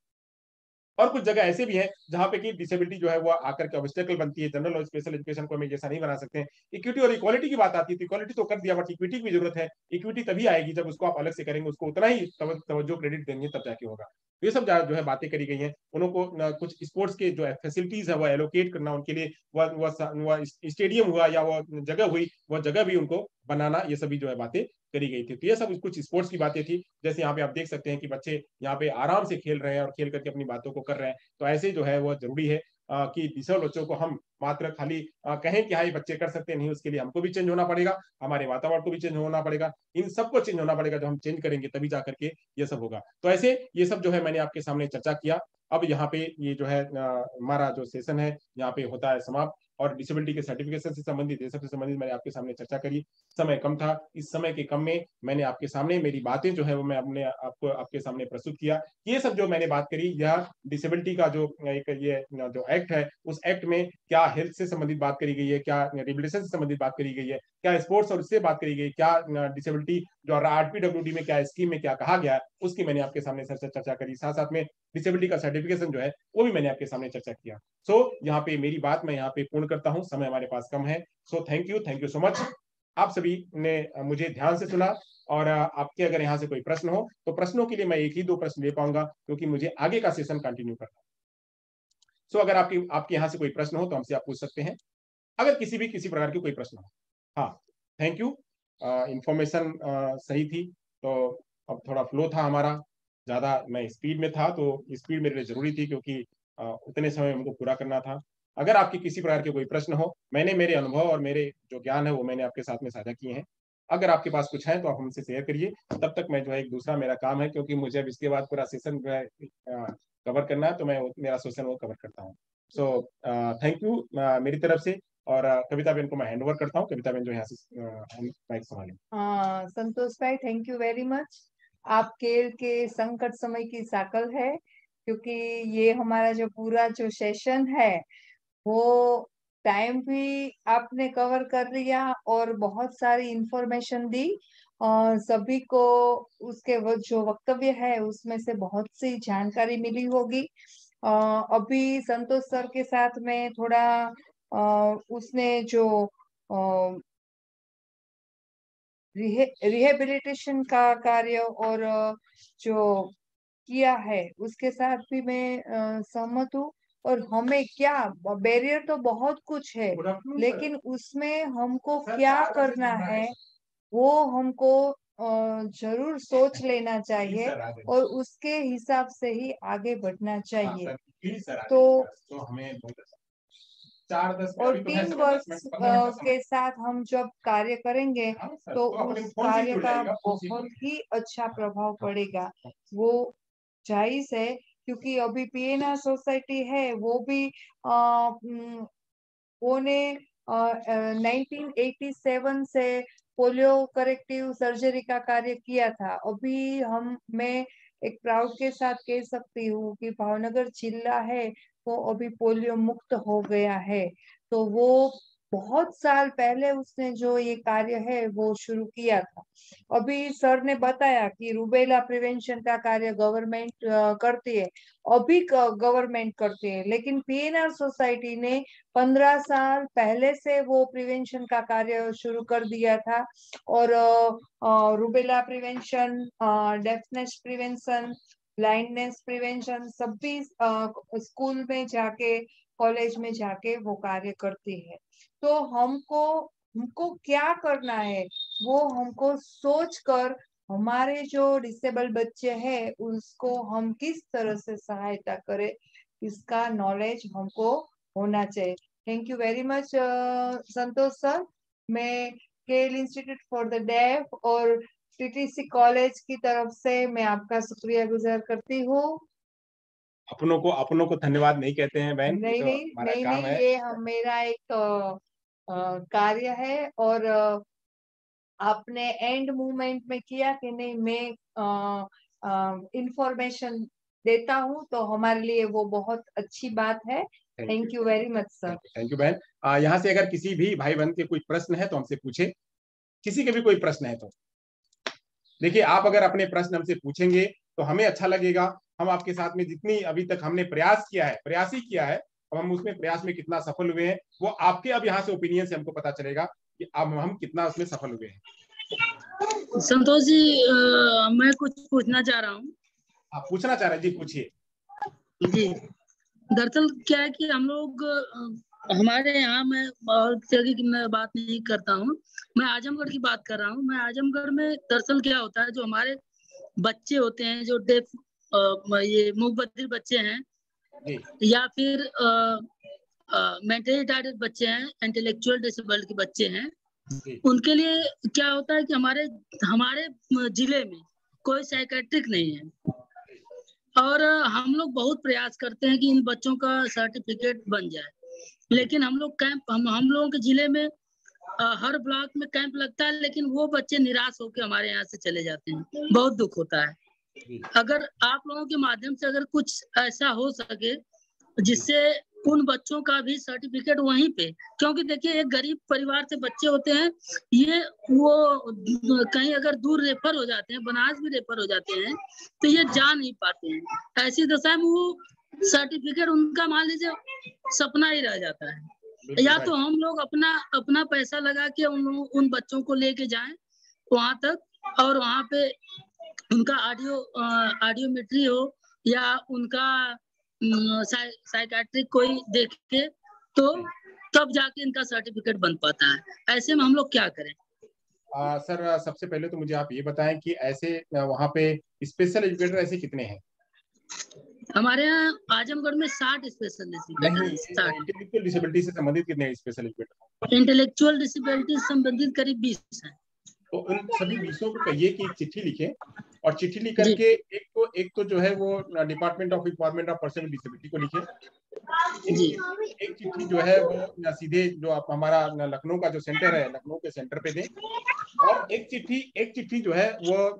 और कुछ जगह ऐसे भी हैं जहां पे कि डिसेबिलिटी जो है वो आकर के ऑब्स्टेकल बनती है। जनरल और स्पेशल एजुकेशन को हमें जैसा नहीं बना सकते हैं। इक्विटी और इक्वालिटी की बात आती है, तो इक्वालिटी तो कर दिया, बट इक्विटी की भी जरूरत है। इक्विटी तभी आएगी जब उसको आप अलग से करेंगे, उसको उतना ही तवज्जो क्रेडिट देंगे, तब जाके होगा। तो ये सब जो है बातें करी गई हैं। उनको कुछ स्पोर्ट्स के जो फैसिलिटीज है वो एलोकेट करना, उनके लिए वह स्टेडियम हुआ या वो जगह हुई, वह जगह भी उनको बनाना, ये सभी जो है बातें करी गई थी। तो ये सब कुछ स्पोर्ट्स की बातें थी। जैसे यहाँ पे आप देख सकते हैं कि बच्चे यहाँ पे आराम से खेल रहे हैं और खेल करके अपनी बातों को कर रहे हैं। तो ऐसे जो है वो जरूरी है कि डिसेबल बच्चों को हम मात्र खाली कहें कि हाँ ये बच्चे कर सकते नहीं, उसके लिए हमको भी चेंज होना पड़ेगा, हमारे वातावरण को भी चेंज होना पड़ेगा, इन सबको चेंज होना पड़ेगा। जब हम चेंज करेंगे तभी जा करके ये सब होगा। तो ऐसे ये सब जो है मैंने आपके सामने चर्चा किया। अब यहाँ पे ये जो है हमारा जो सेशन है यहाँ पे होता है समाप्त। और डिसेबिलिटी के सर्टिफिकेशन से संबंधित, ये सबसे संबंधित मैंने आपके सामने चर्चा करी। समय कम था, इस समय के कम में मैंने आपके सामने मेरी बातें जो है वो मैं अपने आपको आपके सामने प्रस्तुत किया। ये सब जो मैंने बात करी, यह डिसेबिलिटी का जो एक ये जो एक्ट है, उस एक्ट में क्या हेल्थ से संबंधित बात करी गई है, क्या रिहेबिलिटेशन से संबंधित बात करी गई है, क्या स्पोर्ट्स और इससे बात करी गई, क्या डिसेबिलिटी जो आरपीडब्ल्यूडी में क्या स्कीम में क्या कहा गया है, उसकी मैंने आपके सामने चर्चा करी। साथ साथ में डिसेबिलिटी का सर्टिफिकेशन जो है वो भी मैंने आपके सामने चर्चा किया। सो यहाँ पे मेरी बात मैं यहाँ पे पूर्ण करता हूँ, समय हमारे पास कम है। So thank you so much. आप सभी ने मुझे ध्यान से सुना। और आपके अगर यहाँ से कोई प्रश्न हो तो प्रश्नों के लिए मैं एक ही दो प्रश्न ले पाऊंगा, क्योंकि मुझे आगे का सेशन कंटिन्यू करना है। सो अगर आपके यहाँ से कोई प्रश्न हो तो हमसे आप पूछ सकते हैं, अगर किसी प्रकार की कोई प्रश्न हो। हाँ, थैंक यू। इंफॉर्मेशन सही थी, तो अब थोड़ा फ्लो था हमारा, ज्यादा मैं स्पीड में था, तो स्पीड मेरे लिए जरूरी थी, क्योंकि उतने समय हमको पूरा करना था। अगर आपकी किसी प्रकार के कोई प्रश्न हो, मैंने मेरे अनुभव और मेरे जो ज्ञान है वो मैंने आपके साथ में साझा किए हैं। अगर आपके पास कुछ है तो आप हमसे शेयर करिए। तब तक मैं जो है एक दूसरा मेरा काम है, क्योंकि मुझे अब इसके बाद पूरा सेशन जो है कवर करना है, तो मैं मेरा सेशन वो कवर करता हूँ। सो थैंक यू मेरी तरफ से। और कविता बहन को मैं हैंड ओवर करता हूँ। कविता बहन जो यहाँ से माइक संभालें। संतोष भाई, थैंक यू वेरी मच। आप केयर के संकट समय की साकल है, क्योंकि ये हमारा जो पूरा जो सेशन है वो टाइम भी आपने कवर कर लिया और बहुत सारी इंफॉर्मेशन दी, और सभी को उसके जो वक्तव्य है उसमें से बहुत सी जानकारी मिली होगी। अभी संतोष सर के साथ में थोड़ा उसने जो रिहेबिलिटेशन का कार्य और जो किया है उसके साथ भी मैं सहमत हूँ। और हमें क्या बैरियर तो बहुत कुछ है, लेकिन उसमें हमको क्या करना है वो हमको जरूर सोच लेना चाहिए और उसके हिसाब से ही आगे बढ़ना चाहिए। तो हमें और टीम वर्क के साथ हम जब कार्य करेंगे तो उस कार्य का बहुत ही अच्छा प्रभाव पड़ेगा, वो जायज है। क्योंकि अभी पीएनआर सोसाइटी है वो भी वो ने 1987 से पोलियो करेक्टिव सर्जरी का कार्य किया था। अभी मैं एक प्राउड के साथ कह सकती हूँ कि भावनगर जिला है वो अभी पोलियो मुक्त हो गया है। तो वो बहुत साल पहले उसने जो ये कार्य है वो शुरू किया था। अभी सर ने बताया कि रूबेला प्रिवेंशन का कार्य गवर्नमेंट करती है, अभी गवर्नमेंट करती है, लेकिन पीएनआर सोसाइटी ने 15 साल पहले से वो प्रिवेंशन का कार्य शुरू कर दिया था। और rubella prevention, deafness prevention, blindness prevention सभी स्कूल में जाके कॉलेज में जाके वो कार्य करती है। तो हमको क्या करना है वो हमको सोचकर हमारे जो डिसेबल बच्चे हैं उसको हम किस तरह से सहायता करें इसका नॉलेज हमको होना चाहिए। Thank you very much Santosh sir. मैं KL institute for the deaf और टीटीसी कॉलेज की तरफ से मैं आपका शुक्रिया गुजार करती हूँ। अपनों को धन्यवाद नहीं कहते हैं बहन, नहीं तो नहीं हमारा नहीं काम नहीं, है। ये मेरा एक कार्य है और आपने एंड मूवमेंट में किया कि नहीं मैं इंफॉर्मेशन देता हूँ तो हमारे लिए वो बहुत अच्छी बात है। Thank you very much sir. Thank you बहन। यहाँ से अगर किसी भी भाई बहन के कोई प्रश्न है तो हमसे पूछे, किसी के भी कोई प्रश्न है तो देखिए, आप अगर अपने प्रश्न हमसे पूछेंगे तो हमें अच्छा लगेगा। हम आपके साथ में जितनी अभी तक हमने प्रयास ही किया है, अब हम उसमें प्रयास में कितना सफल हुए हैं वो आपके अब यहाँ से ओपिनियन से हमको पता चलेगा कि अब हम कितना उसमें सफल हुए हैं। संतोष जी, मैं कुछ पूछना चाह रहा हूँ। आप पूछना चाह रहे हैं जी, पूछिए। जी, दरअसल क्या है कि हम लोग हमारे यहाँ, मैं बहुत जगह की मैं बात नहीं करता हूँ, मैं आजमगढ़ की बात कर रहा हूँ। मैं आजमगढ़ में दरअसल क्या होता है, जो हमारे बच्चे होते हैं जो डेफ ये मूक बधिर बच्चे हैं या फिर मेंटली रिटार्डेड बच्चे हैं, इंटेलेक्चुअल डिसेबल्ड के बच्चे हैं, उनके लिए क्या होता है कि हमारे जिले में कोई साइकेट्रिक नहीं है और हम लोग बहुत प्रयास करते हैं कि इन बच्चों का सर्टिफिकेट बन जाए। लेकिन हम लोग कैंप हम लोगों के जिले में हर ब्लॉक में कैंप लगता है, लेकिन वो बच्चे निराश होकर हमारे यहाँ से चले जाते हैं। बहुत दुख होता है। अगर आप लोगों के माध्यम से अगर कुछ ऐसा हो सके जिससे उन बच्चों का भी सर्टिफिकेट वहीं पे, क्योंकि देखिए एक गरीब परिवार से बच्चे होते हैं, ये वो कहीं अगर दूर रेफर हो जाते हैं, बनारस भी रेफर हो जाते हैं, तो ये जा नहीं पाते हैं। ऐसी दशा में वो सर्टिफिकेट उनका मान लीजिए सपना ही रह जाता है। या तो हम लोग अपना पैसा लगा के उन बच्चों को लेके जाएं वहां तक और वहां पे उनका ऑडियोमेट्री हो या उनका साइकेट्रिक कोई देखे तो तब जाके इनका सर्टिफिकेट बन पाता है। ऐसे में हम लोग क्या करें? सर, सबसे पहले तो मुझे आप ये बताएं कि ऐसे वहाँ पे स्पेशल एजुकेटर ऐसे कितने हैं? हमारे यहाँ आजमगढ़ में 60 स्पेशल एजुकेटर हैं। इंटेलेक्चुअल डिसेबिलिटी से संबंधित कितने स्पेशल एजुकेटर? इंटेलेक्चुअल डिसेबिलिटी से संबंधित करीब 20 हैं। तो उन सभी 20 को कहिए कि एक चिट्ठी लिखें और चिट्ठी लिख करके एक तो जो है वो department of empowerment of person with disability को लिखें। एक चिट्ठी जो है वो सीधे जो आप हमारा लखनऊ का जो सेंटर है, लखनऊ के सेंटर पे दें। और एक चिट्ठी जो है वो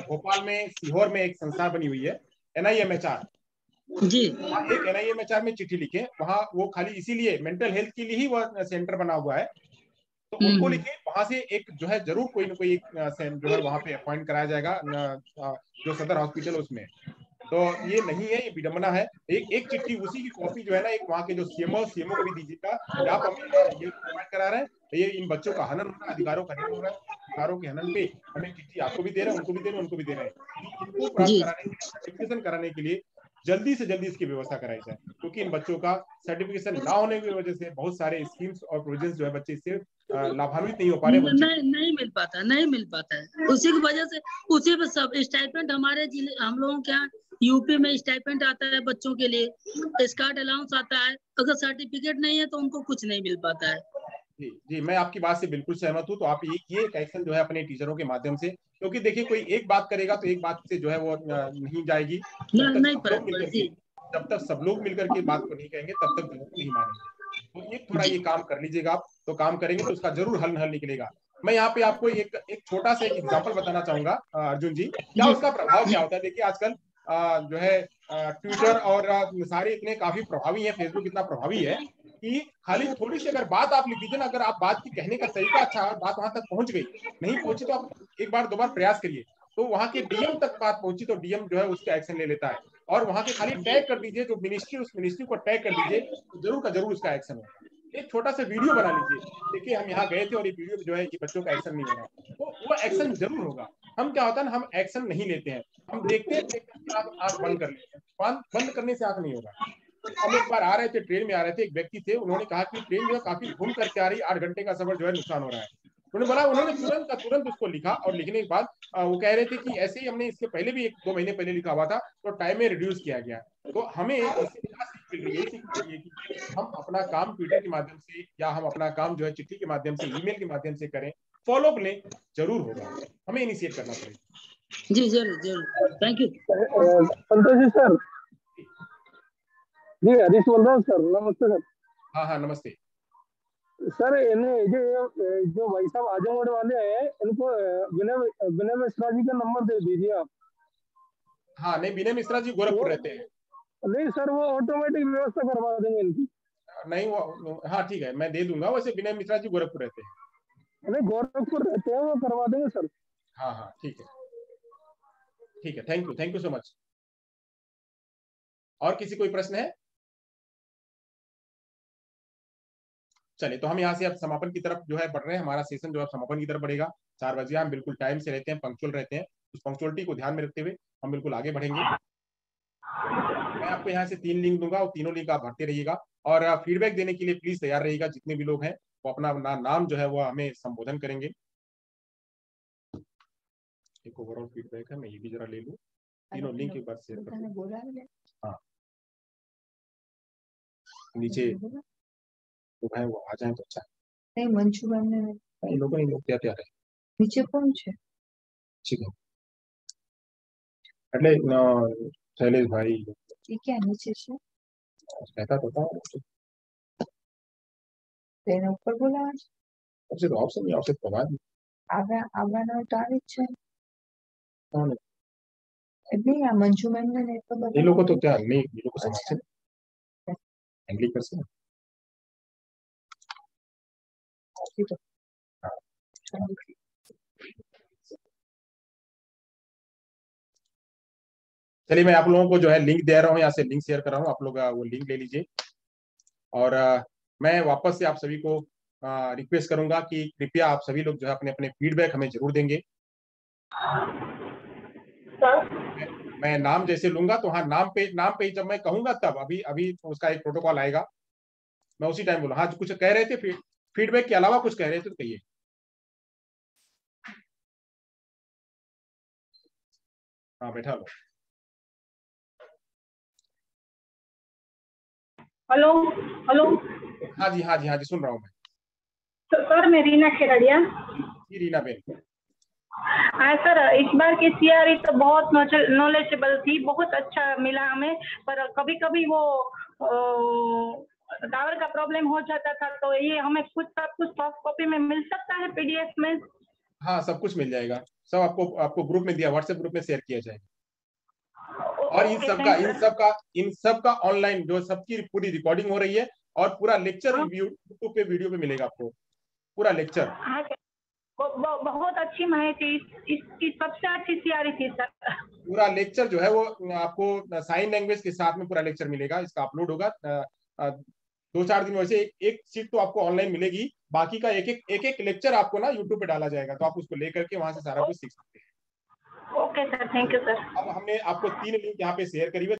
भोपाल में सीहोर में एक संस्था बनी हुई है NIMHR जी, एक NIMHR में चिट्ठी लिखें। वहाँ वो खाली इसीलिए मेंटल हेल्थ के लिए ही वो सेंटर बना हुआ है, तो उनको लिखे। वहां से एक जो है जरूर कोई ना कोई जो है वहां पे अपॉइंट कराया जाएगा जो सदर हॉस्पिटल उसमें। तो ये नहीं है, ये विडंबना है। एक चिट्ठी उसी की कॉपी जो है ना, एक वहाँ के जो सीएमओ को भी दीजिएगा कि आप हमें ये प्रोवाइड करा रहे हैं, ये इन बच्चों का हनन हो रहा है, अधिकारों का हनन हो रहा है, अधिकारों के हनन पे हमें चिट्ठी आपको भी दे रहे हैं, उनको भी दे रहे हैं, उनको भी दे रहे हैं। इनको प्राप्त कराने के लिए, सर्टिफिकेशन कराने के लिए जल्दी से जल्दी इसकी व्यवस्था कराई जाए, क्योंकि इन बच्चों का सर्टिफिकेशन ना होने की वजह से बहुत सारे स्कीम्स और प्रोविजंस जो है बच्चे इससे लाभान्वित नहीं हो पा रहे, नहीं मिल पाता, नहीं मिल पाता है। उसी की वजह से उसी पे सब स्टाइपेंड हमारे जिले, हम लोगों के यहाँ यूपी में स्टाइपेंड आता है बच्चों के लिए, स्कार्ट अलाउंस आता है, अगर सर्टिफिकेट नहीं है तो उनको कुछ नहीं मिल पाता है। जी जी, मैं आपकी बात से बिल्कुल सहमत हूँ। तो आप ये एक एक्शन जो है अपने टीचरों के माध्यम से, क्योंकि देखिए कोई एक बात करेगा तो एक बात से जो है वो नहीं जाएगी। जब तक सब लोग मिलकर के बात को नहीं कहेंगे तब तक जरूर नहीं मानेंगे। तो ये थोड़ा ये काम कर लीजिएगा आप, तो काम करेंगे तो उसका जरूर हल निकलेगा। मैं यहाँ पे आपको एक छोटा सा एक एग्जाम्पल बताना चाहूंगा अर्जुन जी, क्या उसका प्रभाव क्या होता है। देखिए आजकल जो है ट्विटर और सारे इतने काफी प्रभावी है, फेसबुक इतना प्रभावी है कि खाली थोड़ी सी अगर बात आप लिख दीजिए ना, अगर आप बात की कहने का तरीका अच्छा है, बात वहां तक पहुंच गई, नहीं पहुंची तो आप एक बार दो बार प्रयास करिए, तो वहां के डीएम तक बात पहुंची तो डीएम जो है उसका एक्शन ले लेता है। और वहां के खाली टैग कर दीजिए जो मिनिस्ट्री, उस मिनिस्ट्री को टैग कर दीजिए, तो जरूर का जरूर उसका एक्शन होगा। एक छोटा सा वीडियो बना लीजिए, देखिए हम यहाँ गए थे और ये वीडियो जो है कि बच्चों का एक्शन नहीं हो रहा, तो वो एक्शन जरूर होगा। हम क्या होता है ना, हम एक्शन नहीं लेते हैं, हम देखते हैं, आंख बंद कर लेते हैं। बंद करने से आंख नहीं होगा। हम एक बार आ रहे थे, ट्रेन में आ रहे थे, एक व्यक्ति थे, उन्होंने कहा कि ट्रेन जो है काफी घूम करके आ रही, 8 घंटे का सफर जो है नुकसान हो रहा है। उन्होंने तुरंत का तुरंत उसको लिखा, और लिखने के बाद वो कह रहे थे कि ऐसे ही हमने इसके पहले भी 1-2 महीने पहले लिखा हुआ था, तो टाइम में रिड्यूस किया गया। तो हमें इससे क्या सीख मिल रही है, यही सीख मिल रही है कि हम अपना काम ट्विटर के माध्यम से, या हम अपना काम जो है चिट्ठी के माध्यम से, ईमेल के माध्यम से करें, फॉलो अप लें, जरूर होगा। हमें इनिशिएट करना पड़ेगा। जी जरूर, thank you. Santosh ji sir, जी हरीश बोल रहा हूँ सर, नमस्ते सर। हाँ नमस्ते सर। इन्हें जो भाई साहब आजमगढ़ वाले हैं, इनको विनय मिश्रा जी का नंबर दे दीजिए आप। हाँ नहीं, विनय मिश्रा जी गोरखपुर रहते हैं। नहीं सर, वो ऑटोमेटिक व्यवस्था करवा देंगे इनकी। नहीं वो, हाँ ठीक है, मैं दे दूंगा। वैसे विनय मिश्रा जी गोरखपुर रहते हैं। नहीं, गोरखपुर रहते हैं, वो करवा देंगे सर। हाँ ठीक है, थैंक यू सो मच। और किसी कोई प्रश्न है? चलिए, तो हम यहाँ से अब समापन की तरफ जो है बढ़ रहे हैं। हमारा सेशन जो है समापन की तरफ बढ़ेगा। 4 बजे हम बिल्कुल टाइम से रहते हैं, पंक्चुअल रहते हैं। उस पंक्चुअलिटी को ध्यान में रखते हुए हम बिल्कुल आगे बढ़ेंगे। मैं आपको यहाँ से 3 लिंक दूंगा, और तीनों लिंक आप भरते रहिएगा, और फीडबैक देने के लिए प्लीज तैयार रहिएगा। जितने भी लोग हैं वो अपना नाम जो है वो हमें संबोधन करेंगे। एक ओवरऑल फीडबैक है, मैं ये भी जरा ले लूँ। तीनों लिंक एक बार शेयर कर, हाँ नीचे तो है वो आ जाए तो अच्छा। नहीं, मंचू मैम ने लोगों ने लोग तैयार है नीचे कौन છે? ठीक है, એટલે શૈલેષ ભાઈ ये क्या नीचे છે? कहता तो था તેને ઉપર બોલાવા છે? सबसे तो ऑप्शन नहीं, ऑप्शन प्रभाव આવવાનો તારીખ છે कौन એટલે આ મંજુ મેમ ને તો ये लोग तो क्या नहीं, ये लोग को समझते हैंडलिंग कर सकते चलिए, मैं आप लोगों को जो है लिंक दे रहा हूँ, यहाँ से लिंक शेयर कर रहा हूँ, आप लोग वो लिंक ले लीजिए। और मैं वापस से आप सभी को रिक्वेस्ट करूंगा कि कृपया आप सभी लोग जो है अपने अपने फीडबैक हमें जरूर देंगे। मैं नाम जैसे लूंगा तो हाँ, नाम पे जब मैं कहूंगा तब अभी उसका एक प्रोटोकॉल आएगा, मैं उसी टाइम बोलूँ। हाँ, कुछ कह रहे थे, फीडबैक के अलावा कुछ कह रहे थे तो कहिए। हाँ बैठा लो। Hello hello. हाँ जी सुन रहा हूँ मैं। सर मैं रीना खेरड़िया। जी रीना बेन। हाँ सर, इस बार की सीआरई तो बहुत नॉलेजेबल थी, बहुत अच्छा मिला हमें। पर कभी कभी वो टावर का प्रॉब्लम हो जाता था, तो ये हमें सब कुछ सॉफ्ट कॉपी में मिल सकता है, पीडीएफ में? हाँ सब कुछ मिल जाएगा, सब आपको ग्रुप में दिया, व्हाट्सएप ग्रुप में शेयर किया जाएगा। और इन सब का ऑनलाइन जो सबकी पूरी रिकॉर्डिंग हो रही है, और पूरा लेक्चर यूट्यूब पे वीडियो पे मिलेगा आपको, पूरा लेक्चर। बहुत अच्छी माहिती, इसकी सबसे अच्छी सीआरई थी सर। पूरा लेक्चर जो है वो आपको साइन लैंग्वेज के साथ में पूरा लेक्चर मिलेगा, इसका अपलोड होगा 2-4 दिन। वैसे एक सीट तो आपको ऑनलाइन मिलेगी, बाकी का एक एक लेक्चर आपको ना यूट्यूब पे डाला जाएगा, तो आप उसको लेकर के वहां से सारा कुछ सीख सकते हैं। Okay sir, thank you sir. अब हमने आपको 3 लिंक यहाँ पे शेयर करी हुई